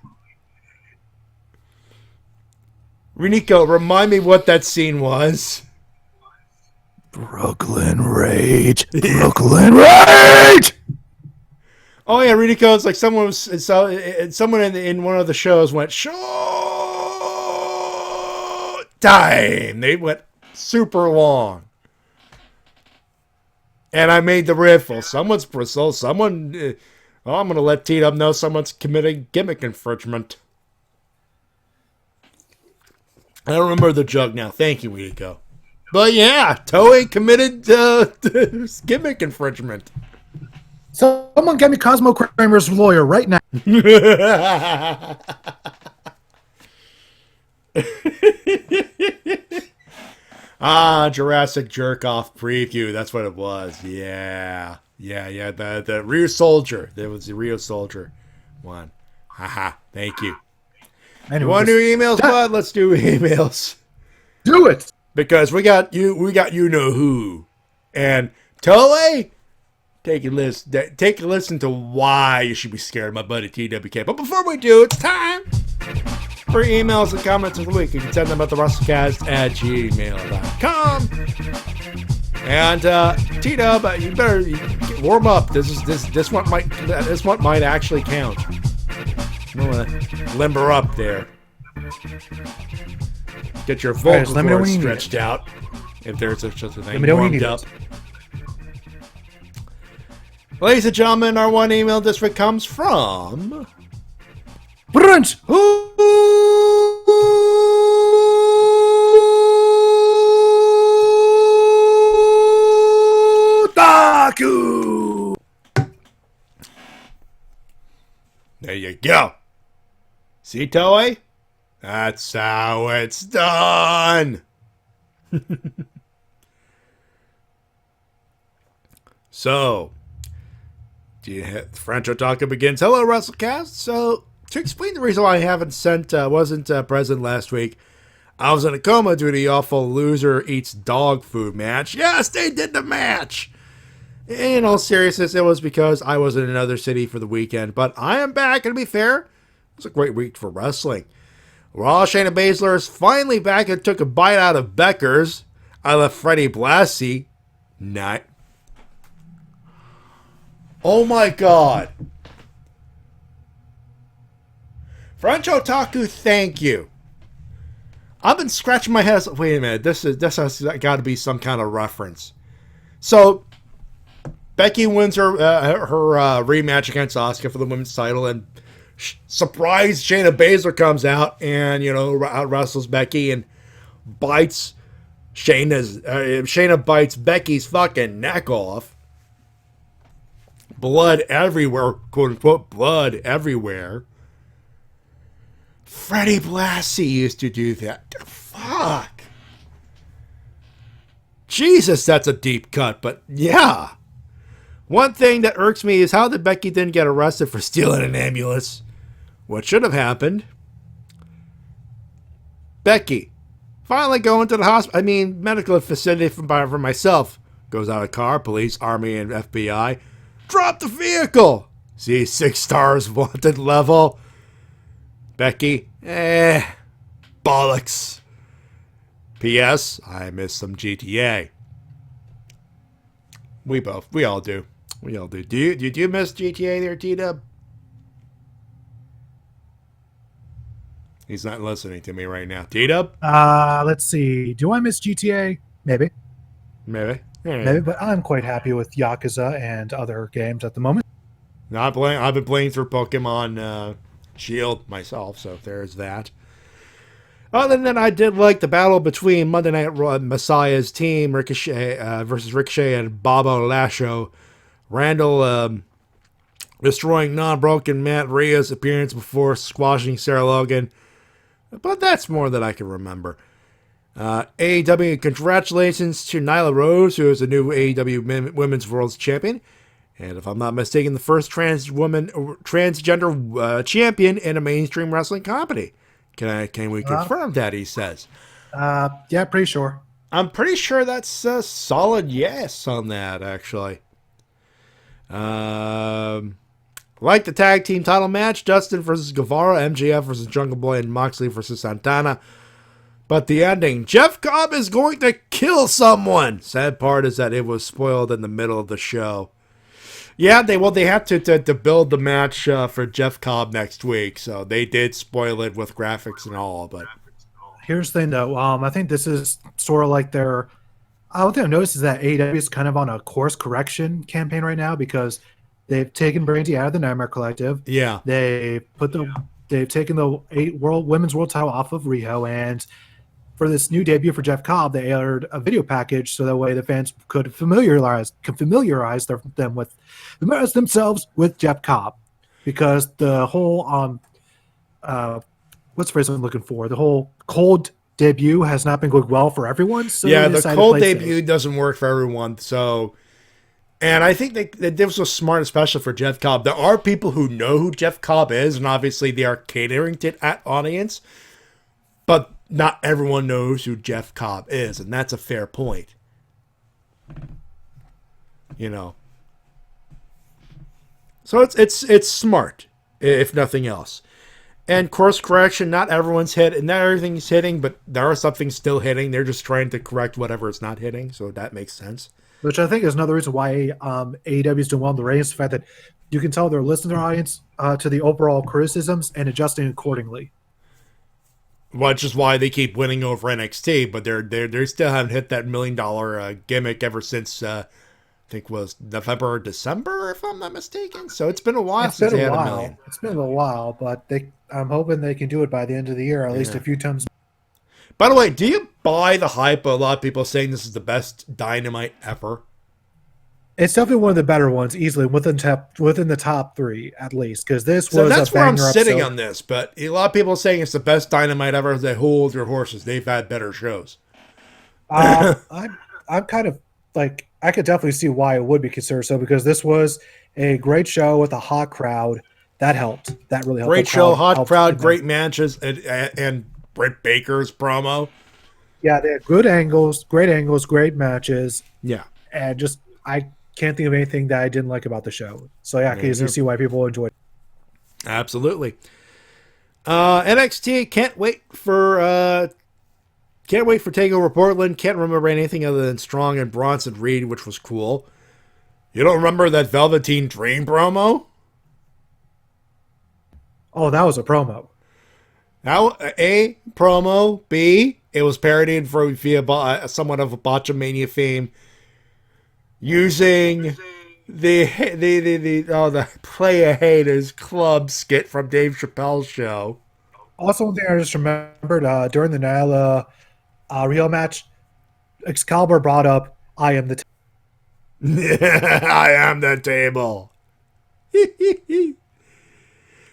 Renico, remind me what that scene was. Brooklyn Rage. Brooklyn Rage. Oh yeah, Renico. It's like someone in one of the shows went time. They went super long. And I made the riff. Well, I'm going to let T-Dub know someone's committing gimmick infringement. I don't remember the joke now. Thank you, Rico. But yeah, Toei committed gimmick infringement. Someone get me Cosmo Kramer's lawyer right now. Jurassic Jerk-Off preview. That's what it was. Yeah. The Rio Soldier. There was the Rio Soldier one. Haha. Thank you. Anyway, you want to do emails, bud? Let's do emails. Do it. Because we got you know who. And Toei, take a listen to why you should be scared of my buddy TWK. But before we do, it's time for emails and comments of the week. You can send them at thewrestlecast@gmail.com. And T-Dub, you better warm up. This one might actually count. Limber up there. Get your right, vocal just let me know cords when you need stretched out. If there's such a thing. Let me know when you Warmed need up. it. Ladies and gentlemen, our one email this week comes from Brunch! Taku! There you go. See, Toei? That's how it's done. So, French Otaku begins. Hello, Wrestle Cast. So, to explain the reason why I wasn't present last week, I was in a coma due to the awful loser eats dog food match. Yes, they did the match. In all seriousness, it was because I was in another city for the weekend. But I am back, and to be fair, it was a great week for wrestling. Raw Shayna Baszler is finally back and took a bite out of Becker's. I left Freddie Blassie. Not. Oh my god. French Otaku, thank you. I've been scratching my head. Wait a minute. This has got to be some kind of reference. So, Becky wins her rematch against Asuka for the women's title, and surprise, Shayna Baszler comes out and out wrestles Becky and bites Shayna bites Becky's fucking neck off. Blood everywhere, quote unquote, blood everywhere. Freddie Blassie used to do that. Fuck. Jesus, that's a deep cut, but yeah. One thing that irks me is how Becky didn't get arrested for stealing an ambulance. What should have happened? Becky, finally going to the medical facility for myself. Goes out of car, police, army, and FBI. Drop the vehicle! See, 6 stars wanted level. Becky, bollocks. P.S. I miss some GTA. We all do. We all do. Do you miss GTA there, T-Dub? He's not listening to me right now. T-Dub? Let's see. Do I miss GTA? Maybe. Maybe. Maybe, but I'm quite happy with Yakuza and other games at the moment. I've been playing through Pokemon Shield myself, so there's that. Other than that, I did like the battle between Monday Night Raw Messiah's team, Ricochet versus Ricochet and Bobo Lashley. Randall destroying non-broken Matt Rhea's appearance before squashing Sarah Logan. But that's more than I can remember. AEW, congratulations to Nyla Rose, who is the new AEW Women's World Champion. And if I'm not mistaken, the first transgender champion in a mainstream wrestling company. Can we confirm that, he says? Yeah, pretty sure. I'm pretty sure that's a solid yes on that, actually. Like the tag team title match, Dustin versus Guevara, MJF versus Jungle Boy, and Moxley versus Santana. But the ending, Jeff Cobb is going to kill someone. Sad part is that it was spoiled in the middle of the show. Yeah, they had to build the match for Jeff Cobb next week, so they did spoil it with graphics and all. But here's the thing, though. I think this is sort of like one thing I've noticed is that AEW is kind of on a course correction campaign right now because they've taken Brandy out of the Nightmare Collective. Yeah, they've taken the women's world title off of Riho, and for this new debut for Jeff Cobb, they aired a video package so that way the fans could familiarize themselves with Jeff Cobb, because the whole what's the phrase I'm looking for? The whole cold debut has not been going well for everyone. So yeah, the cold debut doesn't work for everyone. So, and I think that this was smart, especially for Jeff Cobb. There are people who know who Jeff Cobb is, and obviously they are catering to that audience, but not everyone knows who Jeff Cobb is, and that's a fair point. So it's smart, if nothing else. And course correction, not everyone's hit, and not everything's hitting, but there are some things still hitting. They're just trying to correct whatever is not hitting, so that makes sense. Which I think is another reason why AEW is doing well in the ratings. The fact that you can tell they're listening to their audience to the overall criticisms and adjusting accordingly. Which is why they keep winning over NXT, but they still haven't hit that $1 million gimmick ever since I think was November or December, if I'm not mistaken. So it's been a while since they had $1 million. It's been a while, but I'm hoping they can do it by the end of the year, at least a few times. By the way, do you buy the hype of a lot of people saying this is the best Dynamite ever? It's definitely one of the better ones, easily within the top 3 at least. Because this was that's a where I'm banger sitting episode. on this. But a lot of people are saying it's the best Dynamite ever. They hold your horses. They've had better shows. I'm kind of like, I could definitely see why it would be considered so, because this was a great show with a hot crowd. That helped. That really helped. Great show, hot crowd, great matches, and Britt Baker's promo. Yeah, they had great angles, great matches. Yeah. And just, I can't think of anything that I didn't like about the show. So yeah, I can easily see why people enjoyed it. Absolutely. NXT can't wait for Takeover Portland. Can't remember anything other than Strong and Bronson Reed, which was cool. You don't remember that Velveteen Dream promo? Oh, that was a promo. Now, A, promo. B, it was parodied via somewhat of a Botchamania fame, using the Play a Haters Club skit from Dave Chappelle's show. Also, one thing I just remembered during the Nyla Rio match, Excalibur brought up, "I am the." I am the table.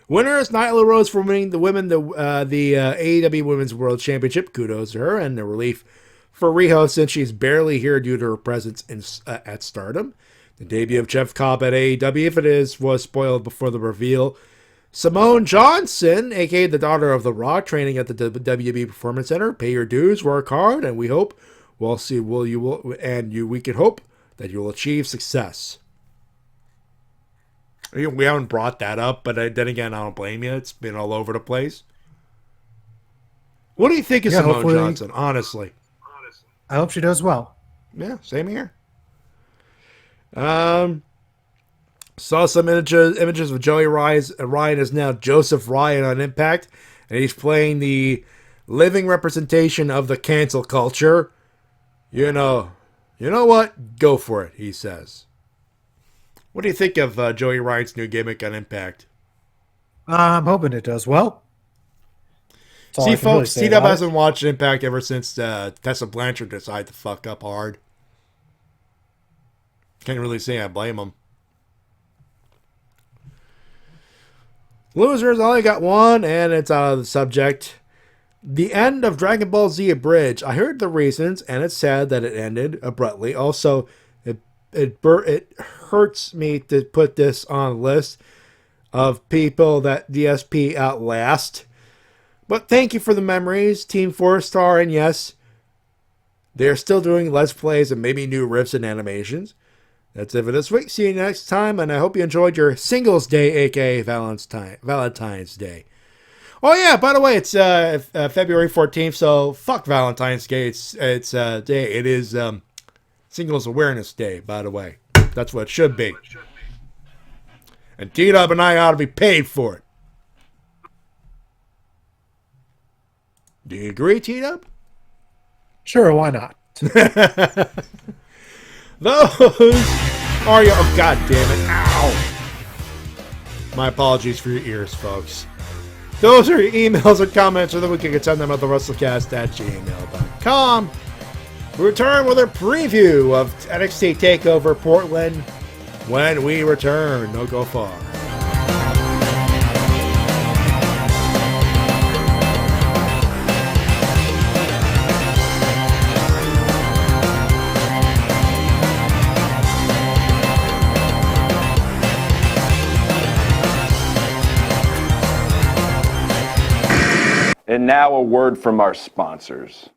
Winner is Nyla Rose for winning the AEW Women's World Championship. Kudos to her, and the relief for Riho since she's barely here due to her presence at Stardom. The debut of Jeff Cobb at AEW, if it was spoiled before the reveal. Simone Johnson, aka the daughter of The Rock, training at the WWE Performance Center. Pay your dues, work hard, and we hope we can hope that you'll achieve success. We haven't brought that up, but then again, I don't blame you. It's been all over the place. What do you think of Simone Johnson, honestly? I hope she does well. Yeah, same here. Saw some images of Joey Ryan. Ryan is now Joseph Ryan on Impact, and he's playing the living representation of the cancel culture. You know what? Go for it, he says. What do you think of Joey Ryan's new gimmick on Impact? I'm hoping it does well. See, folks, T-Dub hasn't watched Impact ever since Tessa Blanchard decided to fuck up hard. Can't really say I blame him. Losers, I only got one, and it's out of the subject. The end of Dragon Ball Z Abridged. I heard the reasons, and it's sad that it ended abruptly. Also, it hurts me to put this on a list of people that DSP outlast. But thank you for the memories, Team 4-Star, and yes, they're still doing Let's Plays and maybe new riffs and animations. That's it for this week. See you next time, and I hope you enjoyed your Singles Day, aka Valentine's Day. Oh yeah, by the way, it's February 14th, so fuck Valentine's Day. It's day. It is Singles Awareness Day, by the way. That's what it should be. And T-Dub and I ought to be paid for it. Do you agree, T-Dub? Sure, why not? Those are your... Oh, God damn it. Ow. My apologies for your ears, folks. Those are your emails and comments, so that we can send them at thewrestlecast@gmail.com. We return with a preview of NXT TakeOver Portland when we return. Don't go far. And now a word from our sponsors.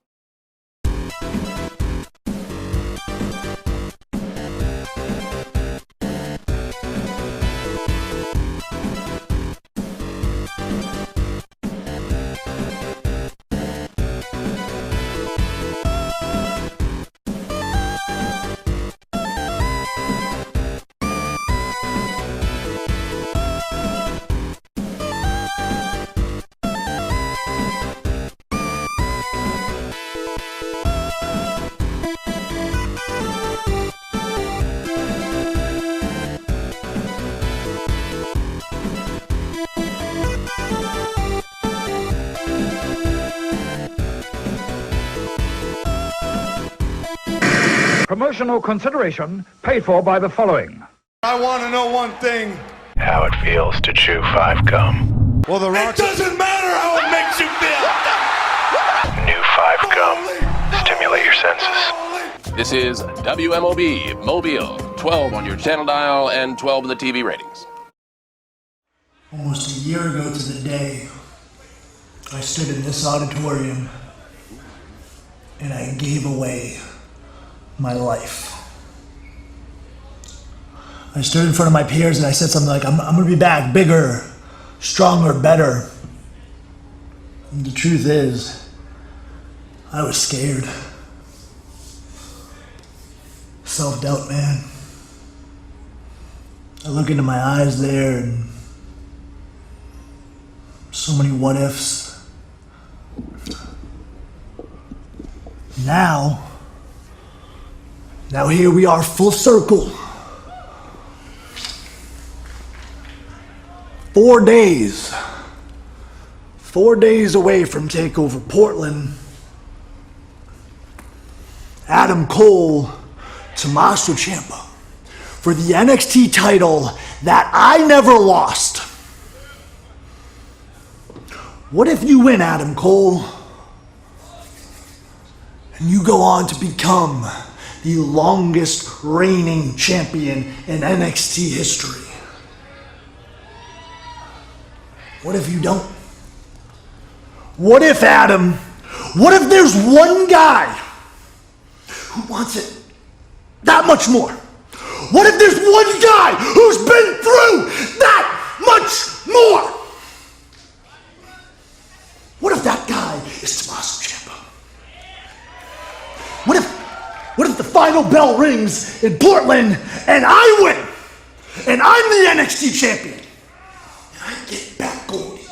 Promotional consideration paid for by the following. I want to know one thing. How it feels to chew 5 gum. Well, the Rock doesn't matter how it makes you feel. New 5 gum. Stimulate your senses. This is WMOB Mobile, 12 on your channel dial and 12 in the TV ratings. Almost a year ago to the day, I stood in this auditorium and I gave away my life. I stood in front of my peers and I said something like, I'm gonna be back bigger, stronger, better. And the truth is, I was scared. Self-doubt, man. I look into my eyes there and so many what ifs. Now here we are, full circle. 4 days. 4 days away from TakeOver Portland. Adam Cole, Tommaso Ciampa for the NXT title that I never lost. What if you win, Adam Cole, and you go on to become the longest reigning champion in NXT history? What if you don't? What if, Adam, what if there's one guy who wants it that much more? What if there's one guy who's been through that much more? What if that guy is Tommaso Ciampa? What if the final bell rings in Portland and I win and I'm the NXT champion and I get back Goldie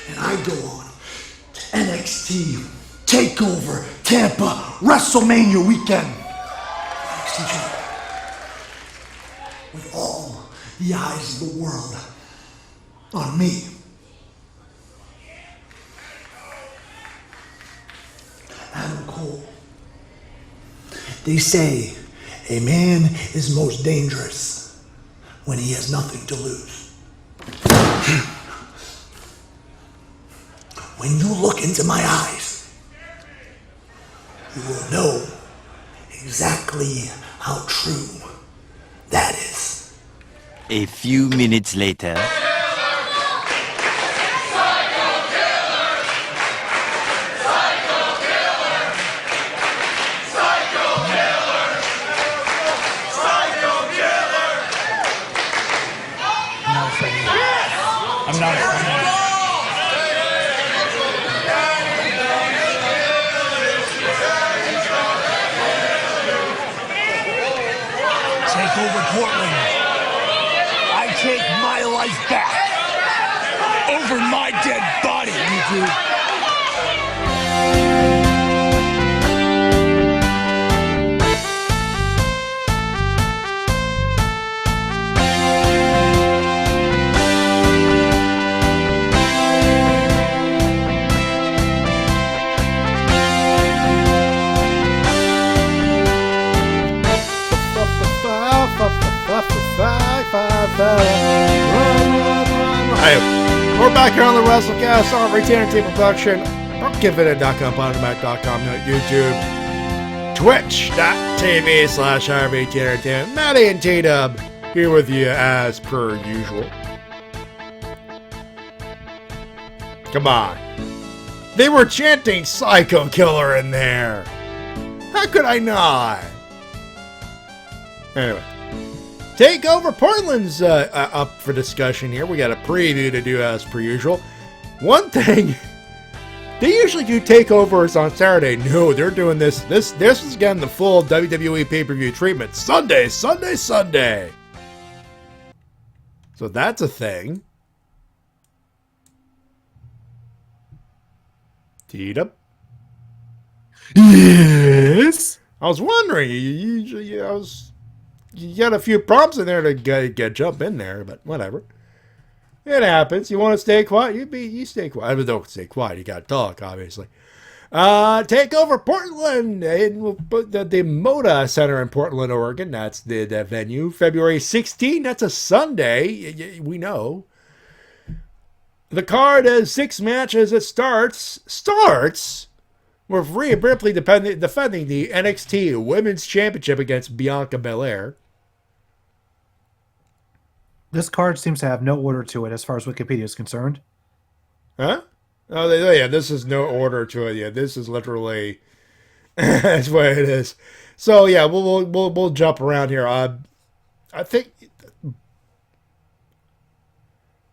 and I go on to NXT TakeOver Tampa WrestleMania weekend, NXT champion, with all the eyes of the world on me. Adam Cole. They say a man is most dangerous when he has nothing to lose. When you look into my eyes, you will know exactly how true that is. A few minutes later. I'm not afraid. Take over Portland. I take my life back over my dead body, you do. We're back here on the Wrestle Cast on Retainer Team Production, BrokenInfinite.com, PodMac.com, YouTube, Twitch.tv/RVT Entertainment. Matty and T-Dub here with you as per usual. Come on. They were chanting Psycho Killer in there. How could I not? Anyway. TakeOver Portland's up for discussion here. We got a preview to do as per usual. One thing, they usually do takeovers on Saturday. No, they're doing this. This is getting the full WWE pay-per-view treatment. Sunday. So that's a thing. T-Dub? Yes? I was wondering. You got a few prompts in there to get jump in there, but whatever. It happens. You want to stay quiet? You stay quiet. I mean, don't stay quiet. You got to talk, obviously. Takeover Portland in the Moda Center in Portland, Oregon. That's the venue. February 16th. That's a Sunday. We know. The card has 6 matches. It starts with Rhea Ripley defending the NXT Women's Championship against Bianca Belair. This card seems to have no order to it as far as Wikipedia is concerned. Huh? Oh, yeah, this is no order to it. Yeah, this is literally that's what it is. So yeah, we'll jump around here. I think.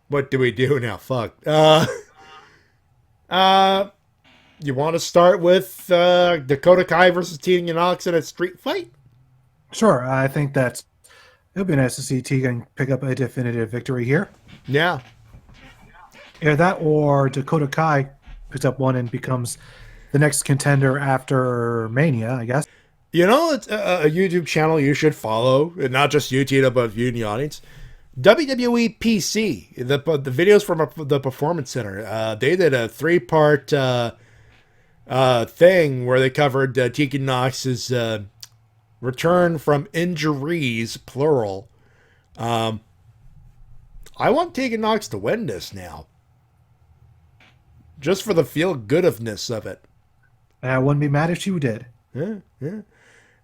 What do we do now? Fuck. You want to start with Dakota Kai versus Tegan Nox in a street fight? Sure, I think that it'll be nice to see Tegan pick up a definitive victory here. Yeah. Either that or Dakota Kai picks up one and becomes the next contender after Mania, I guess. You know, it's a YouTube channel you should follow, and not just YouTube, but you in the audience. WWE PC, the videos from the Performance Center. They did a 3-part thing where they covered Tegan Nox's return from injuries, plural. I want Tegan Nox to win this now. Just for the feel-goodness of it. I wouldn't be mad if she did. Yeah. And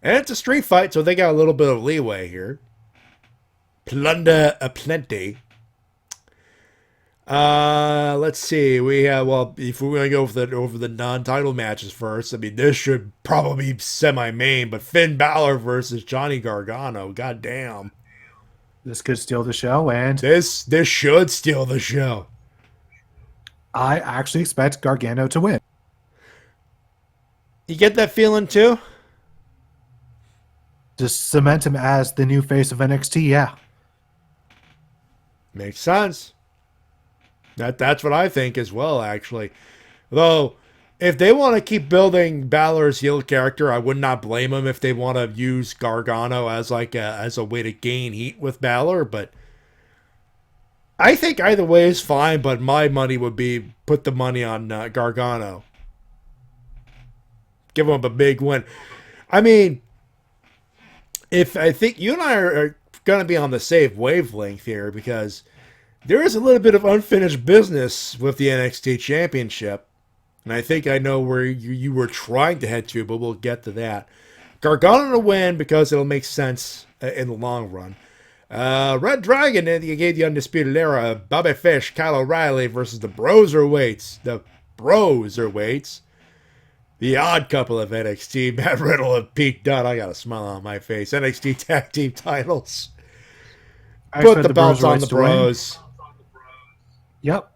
it's a street fight, so they got a little bit of leeway here. Plunder aplenty. Let's see. We have, well, if we're going to go over the non-title matches first, I mean, this should probably be semi-main, but Finn Balor versus Johnny Gargano. God damn. This could steal the show, and this should steal the show. I actually expect Gargano to win. You get that feeling too? Just cement him as the new face of NXT, yeah. Makes sense. That's what I think as well, actually. Though, if they want to keep building Balor's heel character, I would not blame them if they want to use Gargano as as a way to gain heat with Balor, but I think either way is fine, but my money would be put the money on Gargano. Give him a big win. I mean, I think you and I are going to be on the same wavelength here, because there is a little bit of unfinished business with the NXT Championship, and I think I know where you were trying to head to, but we'll get to that. Gargano to win because it'll make sense in the long run. Red Dragon, you gave the Undisputed Era, Bobby Fish, Kyle O'Reilly versus the Broserweights. The odd couple of NXT, Matt Riddle and Pete Dunne. I got a smile on my face. NXT Tag Team titles. Put the belts on the Bros. Yep.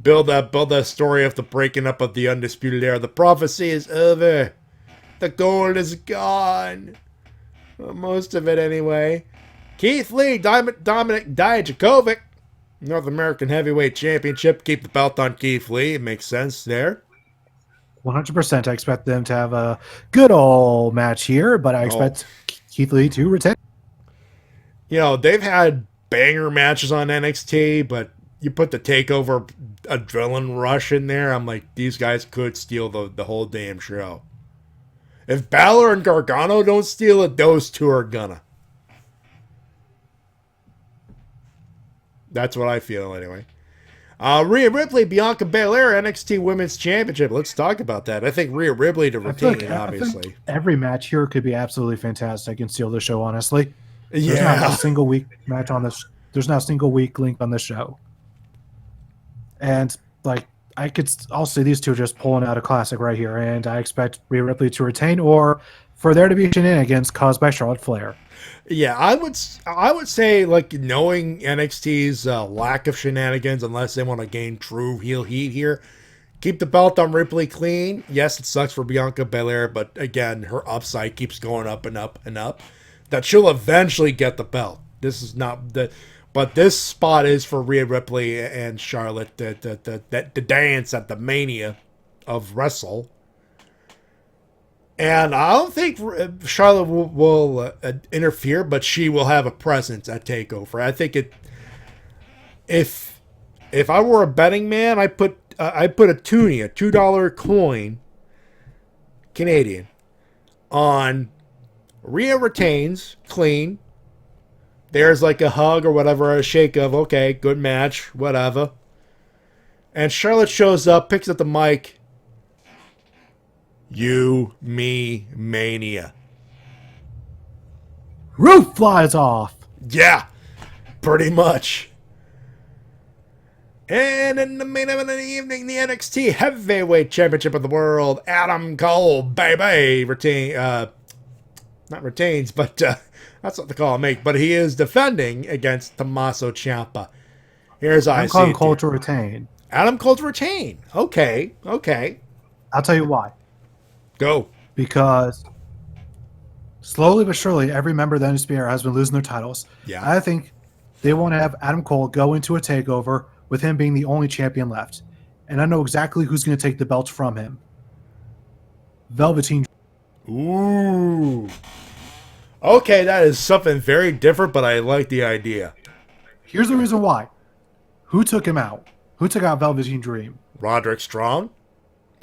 Build that story of the breaking up of the Undisputed Era. The prophecy is over. The gold is gone. Well, most of it anyway. Keith Lee, Dominic Dijakovic, North American Heavyweight Championship. Keep the belt on Keith Lee. It makes sense there. 100%. I expect them to have a good old match here, but I expect Keith Lee to retain. You know, they've had banger matches on NXT, but you put the TakeOver adrenaline rush in there, I'm like, these guys could steal the whole damn show. If Balor and Gargano don't steal it, those two are gonna. That's what I feel anyway. Rhea Ripley, Bianca Belair, NXT Women's Championship. Let's talk about that. I think Rhea Ripley to retain, obviously. Every match here could be absolutely fantastic and steal the show, honestly. Yeah. There's not a single weak match on this. There's not a single weak link on this show. And, like, I'll see these two just pulling out a classic right here, and I expect Rhea Ripley to retain or for there to be shenanigans caused by Charlotte Flair. Yeah, I would say, like, knowing NXT's lack of shenanigans, unless they want to gain true heel heat here, keep the belt on Ripley clean. Yes, it sucks for Bianca Belair, but again, her upside keeps going up and up and up. That she'll eventually get the belt. This is not the, but this spot is for Rhea Ripley and Charlotte the dance at the Mania of Wrestle. And I don't think Charlotte will interfere, but she will have a presence at TakeOver. I think if I were a betting man, I put a toonie, a $2 coin, Canadian, on Rhea retains clean. There's like a hug or whatever, a shake of, okay, good match, whatever. And Charlotte shows up, picks up the mic. You, me, mania. Roof flies off. Yeah, pretty much. And in the main event of the evening, the NXT Heavyweight Championship of the World, Adam Cole, baby, not retains, but that's what the call make. But he is defending against Tommaso Ciampa. Here's I'm calling Cole to retain. Adam Cole to retain. Okay. I'll tell you why. Go. Because slowly but surely, every member of the Undisputed Era has been losing their titles. Yeah. I think they want to have Adam Cole go into a takeover with him being the only champion left. And I know exactly who's going to take the belt from him. Velveteen. Ooh. Okay, that is something very different, but I like the idea. Here's the reason why. Who took him out? Who took out Velveteen Dream? Roderick Strong?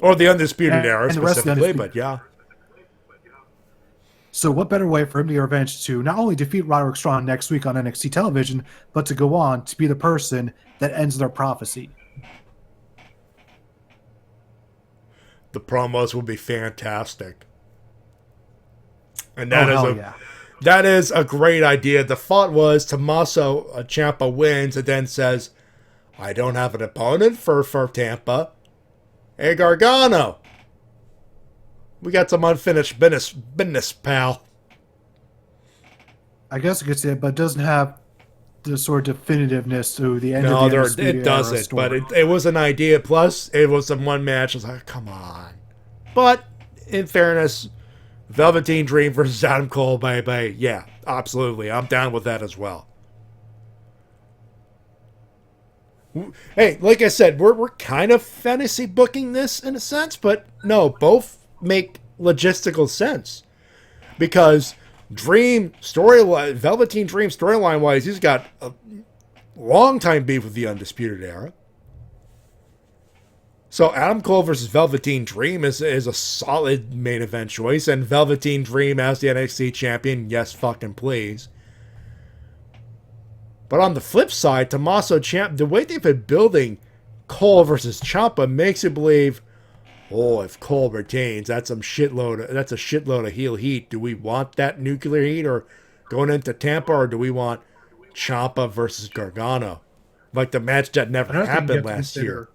Or the Undisputed Era and the rest of the specifically, Undisputed. but yeah. So what better way for him to get revenge to not only defeat Roderick Strong next week on NXT television, but to go on to be the person that ends their prophecy. The promos will be fantastic. And that is a great idea. The thought was Tommaso Ciampa wins and then says, I don't have an opponent for Tampa. Hey, Gargano. We got some unfinished business, pal. I guess you could say it, but it doesn't have the sort of definitiveness to the end of the No, Undisputed it doesn't. Era story. But it was an idea. Plus, it was some one match. I was like, come on. But, in fairness, Velveteen Dream versus Adam Cole, baby. Yeah, absolutely. I'm down with that as well. Hey, like I said, we're kind of fantasy booking this in a sense, but no, both make logistical sense. Because Velveteen Dream storyline wise, he's got a long time beef with the Undisputed Era. So Adam Cole versus Velveteen Dream is a solid main event choice, and Velveteen Dream as the NXT champion, yes fucking please. But on the flip side, Tommaso Ciampa, the way they've been building Cole versus Ciampa makes you believe, oh, if Cole retains, that's a shitload of heel heat. Do we want that nuclear heat or going into Tampa, or do we want Ciampa versus Gargano? Like the match that never happened last year.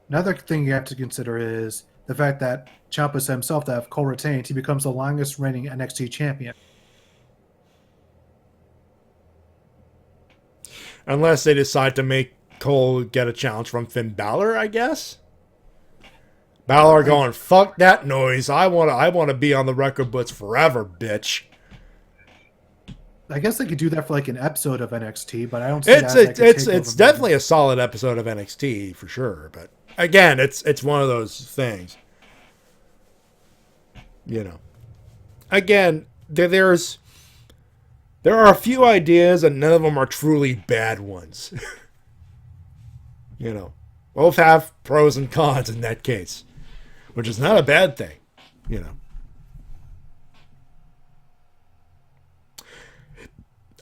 Another thing you have to consider is the fact that Ciampa said himself that if Cole retains, he becomes the longest reigning NXT champion. Unless they decide to make Cole get a challenge from Finn Balor, I guess. Balor going, fuck that noise. I want to be on the record books forever, bitch. I guess they could do that for like an episode of NXT, but I don't see it's definitely a solid episode of NXT for sure. But again, it's one of those things. You know. Again, there are a few ideas, and none of them are truly bad ones. You know, both have pros and cons in that case, which is not a bad thing, you know.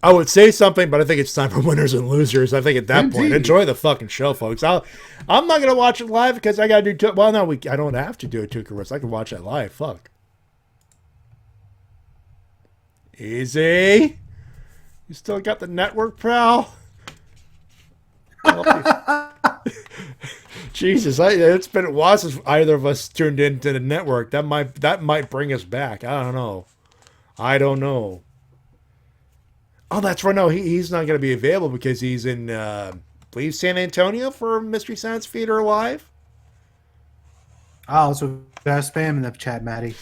I would say something, but I think it's time for winners and losers. I think at that point, enjoy the fucking show, folks. I'm not going to watch it live because I got to do... Well, no, I don't have to do a Tuka. I can watch it live. Fuck. Easy. You still got the network, pal? Jesus, it's been a while since either of us tuned into the network. That might bring us back. I don't know. Oh, that's right. No, he's not going to be available because he's in, I believe, San Antonio for Mystery Science Theater Live. Oh, so got spam in the chat, Matty.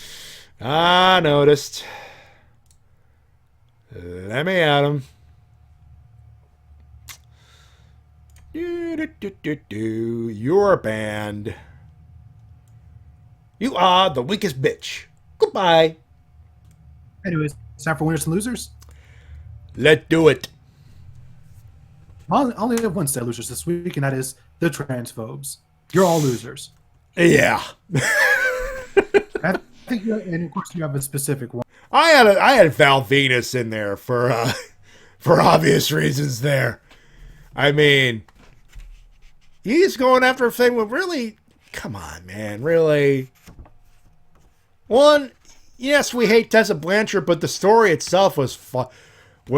I noticed. Let me at him. You're banned. You are the weakest bitch. Goodbye. Anyways, it's time for winners and losers. Let's do it. I only have one set of losers this week, and that is the transphobes. You're all losers. Yeah. I think and of course you have a specific one. I had Val Venus in there for obvious reasons there. I mean, he's going after a thing with really, come on, man, really. One, yes, we hate Tessa Blanchard, but the story itself was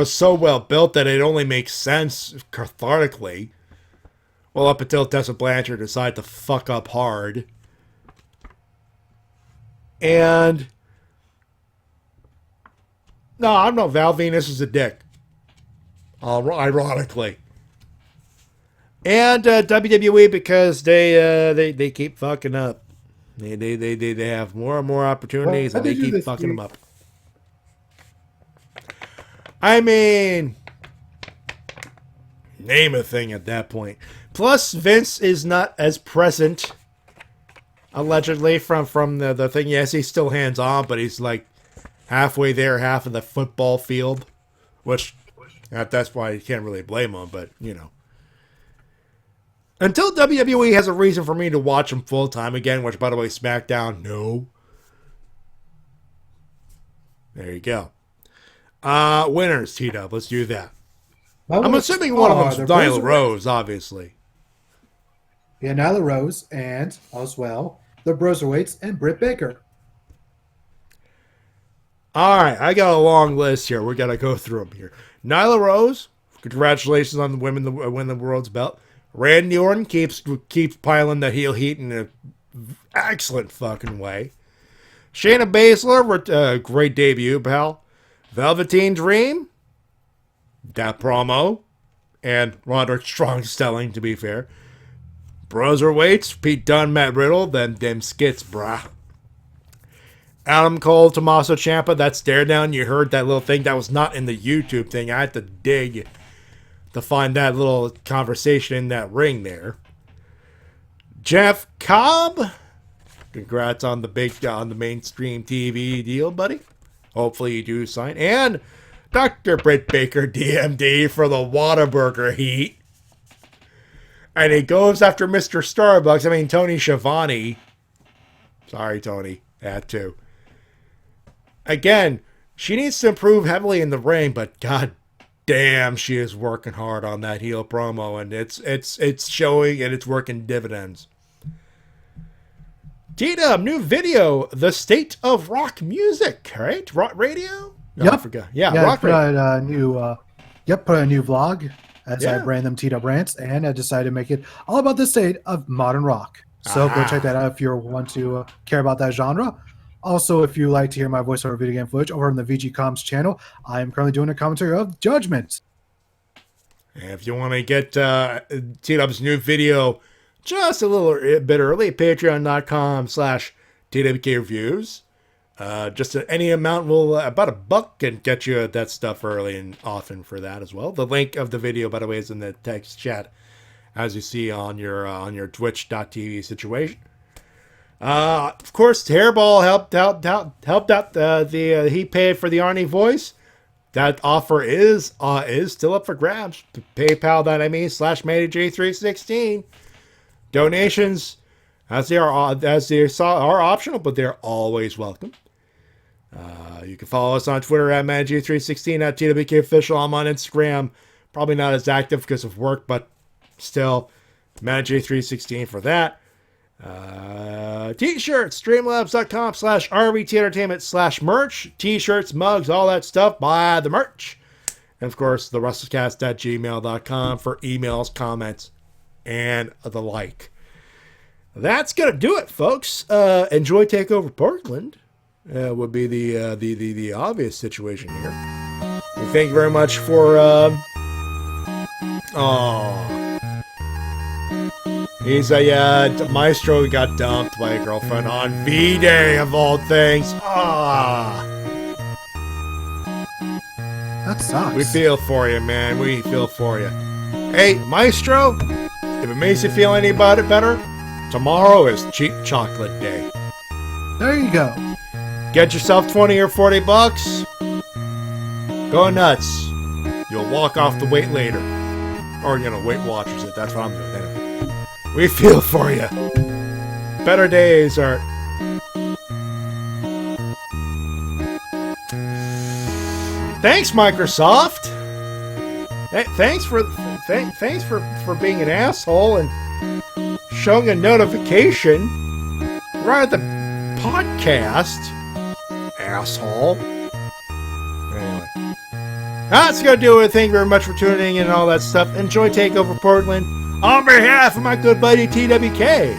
so well built that it only makes sense cathartically. Well, up until Tessa Blanchard decided to fuck up hard. And no, I don't know. Val Venus is a dick. Ironically. And WWE, because they keep fucking up. They have more and more opportunities, and they keep fucking them up. I mean, name a thing at that point. Plus, Vince is not as present, allegedly, from the thing. Yes, he's still hands-on, but he's like halfway there, half of the football field, which that's why you can't really blame him, but, you know. Until WWE has a reason for me to watch him full-time again, which, by the way, SmackDown, no. There you go. Winners, T-Dub, let's do that. I'm assuming one of them's Nyla Rose, obviously. Yeah, Nyla Rose, and as well, the Broserweights and Britt Baker. All right, I got a long list here. We got to go through them here. Nyla Rose, congratulations on the women to win the world's belt. Randy Orton keeps piling the heel heat in an excellent fucking way. Shayna Baszler, great debut, pal. Velveteen Dream, that promo, and Roderick Strong selling, to be fair. Broserweights, Pete Dunne, Matt Riddle, them skits, brah. Adam Cole, Tommaso Ciampa, that stare down, you heard that little thing, that was not in the YouTube thing. I had to dig to find that little conversation in that ring there. Jeff Cobb, congrats on the mainstream TV deal, buddy. Hopefully you do sign. And Dr. Britt Baker, DMD, for the Whataburger heat. And he goes after Mr. Starbucks. I mean, Tony Schiavone. Sorry, Tony. That too. Again, she needs to improve heavily in the ring, but god damn, she is working hard on that heel promo, and it's showing, and it's working dividends. T-Dub, new video, The State of Rock Music, right? Rock Radio? No, yep. I forgot. Yeah, Rock put Radio. out a new, put out a new vlog as I brand them T-Dub Rants, and I decided to make it all about the state of modern rock. So go check that out if you want to care about that genre. Also, if you like to hear my voiceover video game footage over on the VG Comms channel, I am currently doing a commentary of Judgment. And if you want to get T-Dub's new video just a little bit early, patreon.com/TWK Reviews. Just any amount will, about $1 can get you that stuff early and often for that as well. The link of the video, by the way, is in the text chat, as you see on your Twitch.tv situation. Of course, Hairball helped out. He paid for the Arnie voice. That offer is still up for grabs. PayPal.me/Matty Jay 316. Donations, as they are optional, but they're always welcome. You can follow us on Twitter at MattyJ316, at TWK Official. I'm on Instagram. Probably not as active because of work, but still, MattyJ316 for that. T-shirts, streamlabs.com/RBT Entertainment/merch. T-shirts, mugs, all that stuff. Buy the merch. And of course, the WrestleCast@gmail.com for emails, comments, and the like. That's gonna do it, folks. Enjoy TakeOver Portland. Would be the obvious situation here. And thank you very much for he's a Maestro got dumped by a girlfriend on V-Day of all things. That sucks. We feel for you, man. We feel for you. Hey, Maestro, if it makes you feel any better, tomorrow is Cheap Chocolate Day. There you go. Get yourself $20 or $40. Go nuts. You'll walk off the weight later. Or, Weight Watchers it. That's what I'm doing. Anyway. We feel for you. Better days are... Thanks, Microsoft. Thanks for being an asshole and showing a notification right at the podcast, asshole. Anyway, that's gonna do it. Thank you very much for tuning in and all that stuff. Enjoy Takeover Portland on behalf of my good buddy TWK.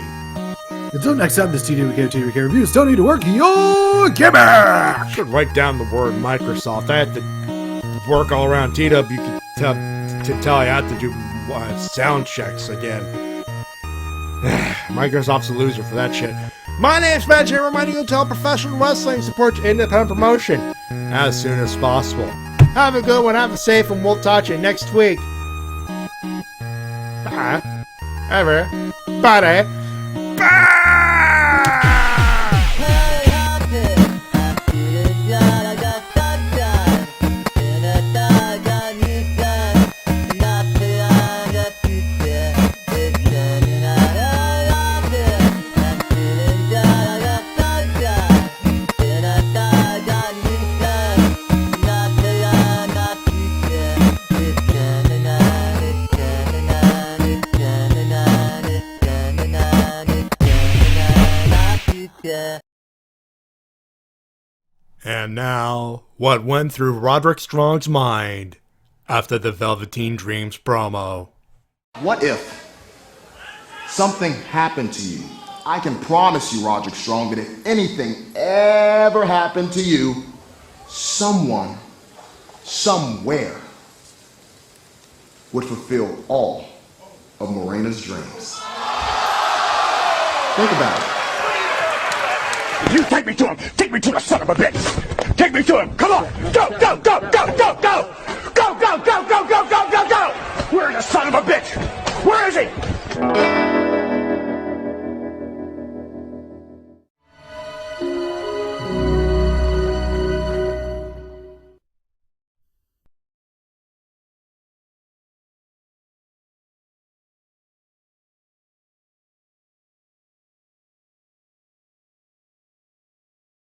Until next time, this TWK review still need to work your gimmick. I should write down the word Microsoft. I have to work all around TWK to tell you I have to do sound checks again. Microsoft's a loser for that shit. My name's Matty Jay, reminding you to tell professional wrestling support your independent promotion as soon as possible. Have a good one, have a safe, and we'll talk to you next week. Bye. Everybody. Bye! And now, what went through Roderick Strong's mind after the Velveteen Dreams promo. What if something happened to you? I can promise you, Roderick Strong, that if anything ever happened to you, someone, somewhere, would fulfill all of Morena's dreams. Think about it. You take me to him! Take me to the son of a bitch! Take me to him! Come on! Go, go, go, go, go!